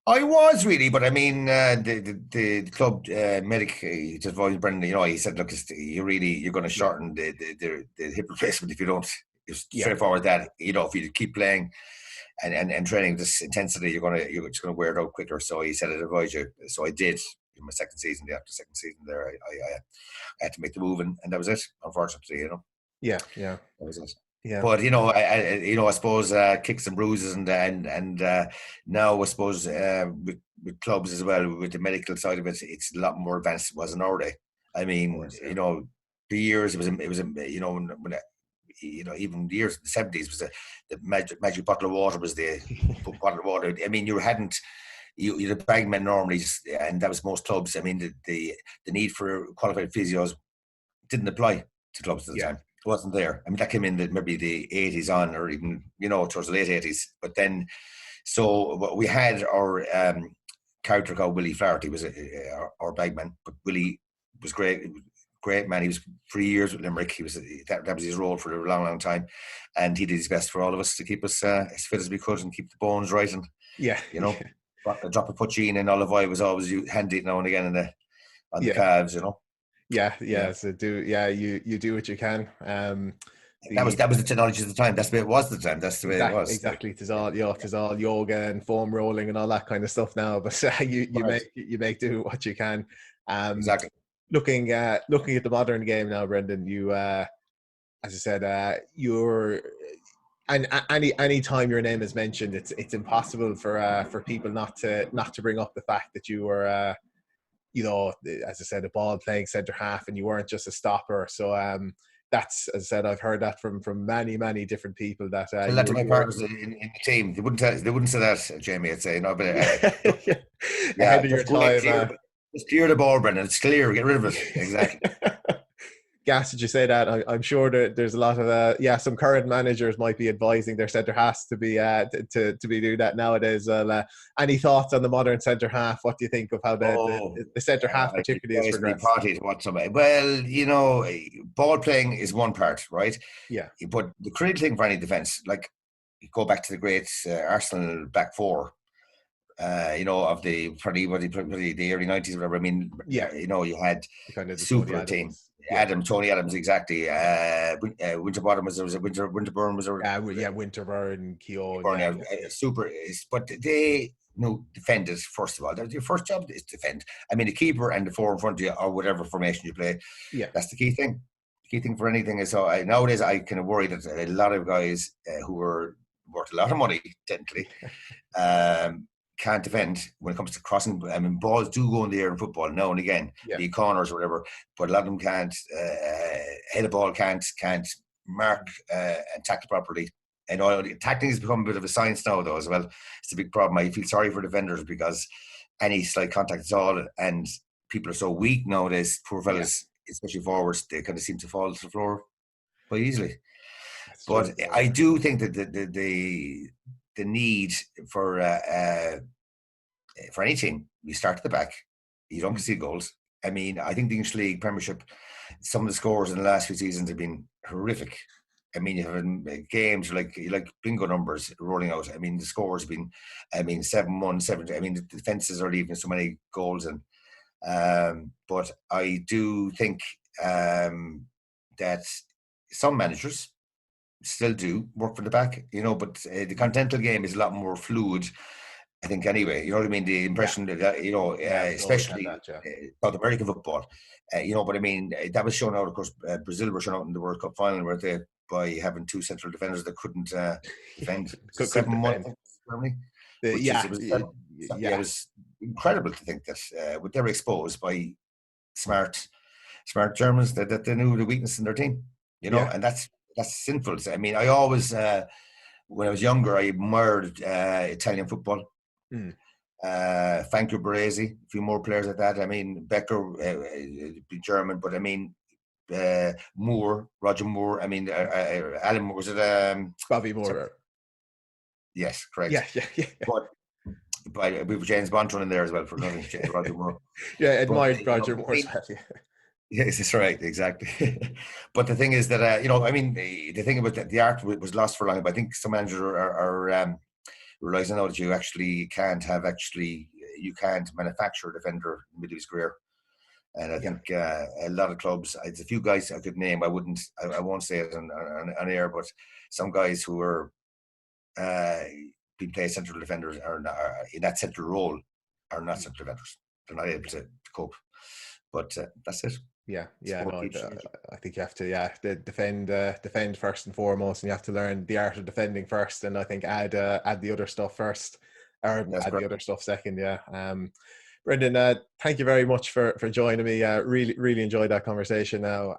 I was really, but I mean, the club medic just advised Brendan. He said, "Look, you're going to shorten the hip replacement if you don't." It's straightforward that if you keep playing and training this intensity, you're just going to wear it out quicker. So he said, "I'd advise you." So I did in my second season. After the second season, there, I had to make the move, and that was it. Unfortunately, Yeah. That was it. Yeah. But I suppose kicks and bruises and now I suppose with clubs as well, with the medical side of it, it's a lot more advanced than it was in our day. I mean, the years it was when even the years the 70s was the magic bottle of water was the bottle of water. I mean, you had a bagman normally, and that was most clubs. I mean, the need for qualified physios didn't apply to clubs at the time. It wasn't there. I mean, that came in maybe the 80s on, or even, towards the late 80s. But then, so we had our character called Willie Flaherty, was our bagman. But Willie was great man. He was 3 years with Limerick. He was that was his role for a long, long time. And he did his best for all of us to keep us as fit as we could and keep the bones right. And, a drop of poachine and olive oil was always handy now and again on the calves, So you do what you can. That was the technology at the time. That's the way it was at the time. That's the way it was. Exactly. It's all yoga and foam rolling and all that kind of stuff now. But you make do what you can. Exactly. Looking at the modern game now, Brendan, you as I said, you're and any time your name is mentioned, it's impossible for people not to bring up the fact that you were as I said, a ball playing centre half, and you weren't just a stopper. So that's, as I said, I've heard that from many, many different people. That tell that to my partners in the team. They wouldn't say that, Jamie. I'd say, but ahead of your time. Just clear the ball, Brendan. It's clear. Get rid of it. Exactly. Gas, did you say that? I'm sure that there's a lot of some current managers might be advising their centre halves to be doing that nowadays. Any thoughts on the modern centre half? What do you think of how the centre half particularly is progressed? Well, ball playing is one part, right? Yeah. But the critical thing for any defence, like you go back to the great Arsenal back four, of the probably the early 90s, whatever. I mean, you had kind of super team. Tony Adams, exactly. Winterburn was Winterburn, Keogh. Super. But they defended first of all. Your first job is defend. I mean, the keeper and the four in front of you, or whatever formation you play. Yeah, that's the key thing. The key thing for anything is nowadays I kind of worry that a lot of guys who are worth a lot of money, technically, can't defend when it comes to crossing. I mean, balls do go in the air in football now and again, the corners or whatever, but a lot of them can't head a ball, can't mark and tackle properly. And tackling has become a bit of a science now, though, as well. It's a big problem. I feel sorry for defenders because any slight contact is all, and people are so weak nowadays. Poor fellas, especially forwards, they kind of seem to fall to the floor quite easily. But I do think that the need for any team, you start at the back, you don't concede goals. I mean, I think the English League Premiership, some of the scores in the last few seasons have been horrific. I mean, you have games like bingo numbers rolling out. I mean, the scores have been, 7-1, 7. I mean, the defenses are leaving so many goals in. But I do think that some managers still do work for the back, but the continental game is a lot more fluid, I think, anyway. You know what I mean? The impression that, especially South American football, but I mean, that was shown out, of course, Brazil were shown out in the World Cup final, where they, by having two central defenders that couldn't defend. 7-1 Germany. It was incredible to think that they were exposed by smart Germans that they knew the weakness in their team, and that's that's sinful. I mean, I always, when I was younger, I admired Italian football. Mm. Franco Baresi, a few more players like that. I mean, Becker, German, but I mean, Roger Moore. I mean, Alan Moore, was it? Bobby sorry. Moore. Yes, correct. Yeah. But we have James Bond in there as well for nothing. Roger Moore. Yeah, admired Roger Moore as well. Yes, that's right, exactly. But the thing is that I mean, the thing about the art was lost for long. But I think some managers are realizing now that you can't manufacture a defender in the middle of his career. And I think a lot of clubs, there's a few guys I could name. I won't say it on air, but some guys who are being played central defenders are in that central role are not central defenders. They're not able to cope. But that's it. Yeah. No, I think you have to defend first and foremost, and you have to learn the art of defending first, and I think add the other stuff first, or That's add correct. the other stuff second. Yeah. Brendan, thank you very much for joining me. Really enjoyed that conversation. Now,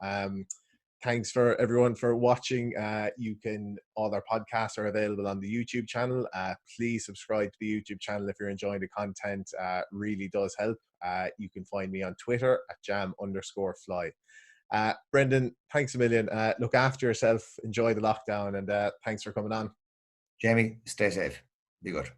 thanks for everyone for watching. All our podcasts are available on the YouTube channel. Please subscribe to the YouTube channel if you're enjoying the content. Really does help. You can find me on Twitter at @jam_fly. Brendan, thanks a million. Look after yourself. Enjoy the lockdown, and thanks for coming on. Jamie, stay safe. Be good.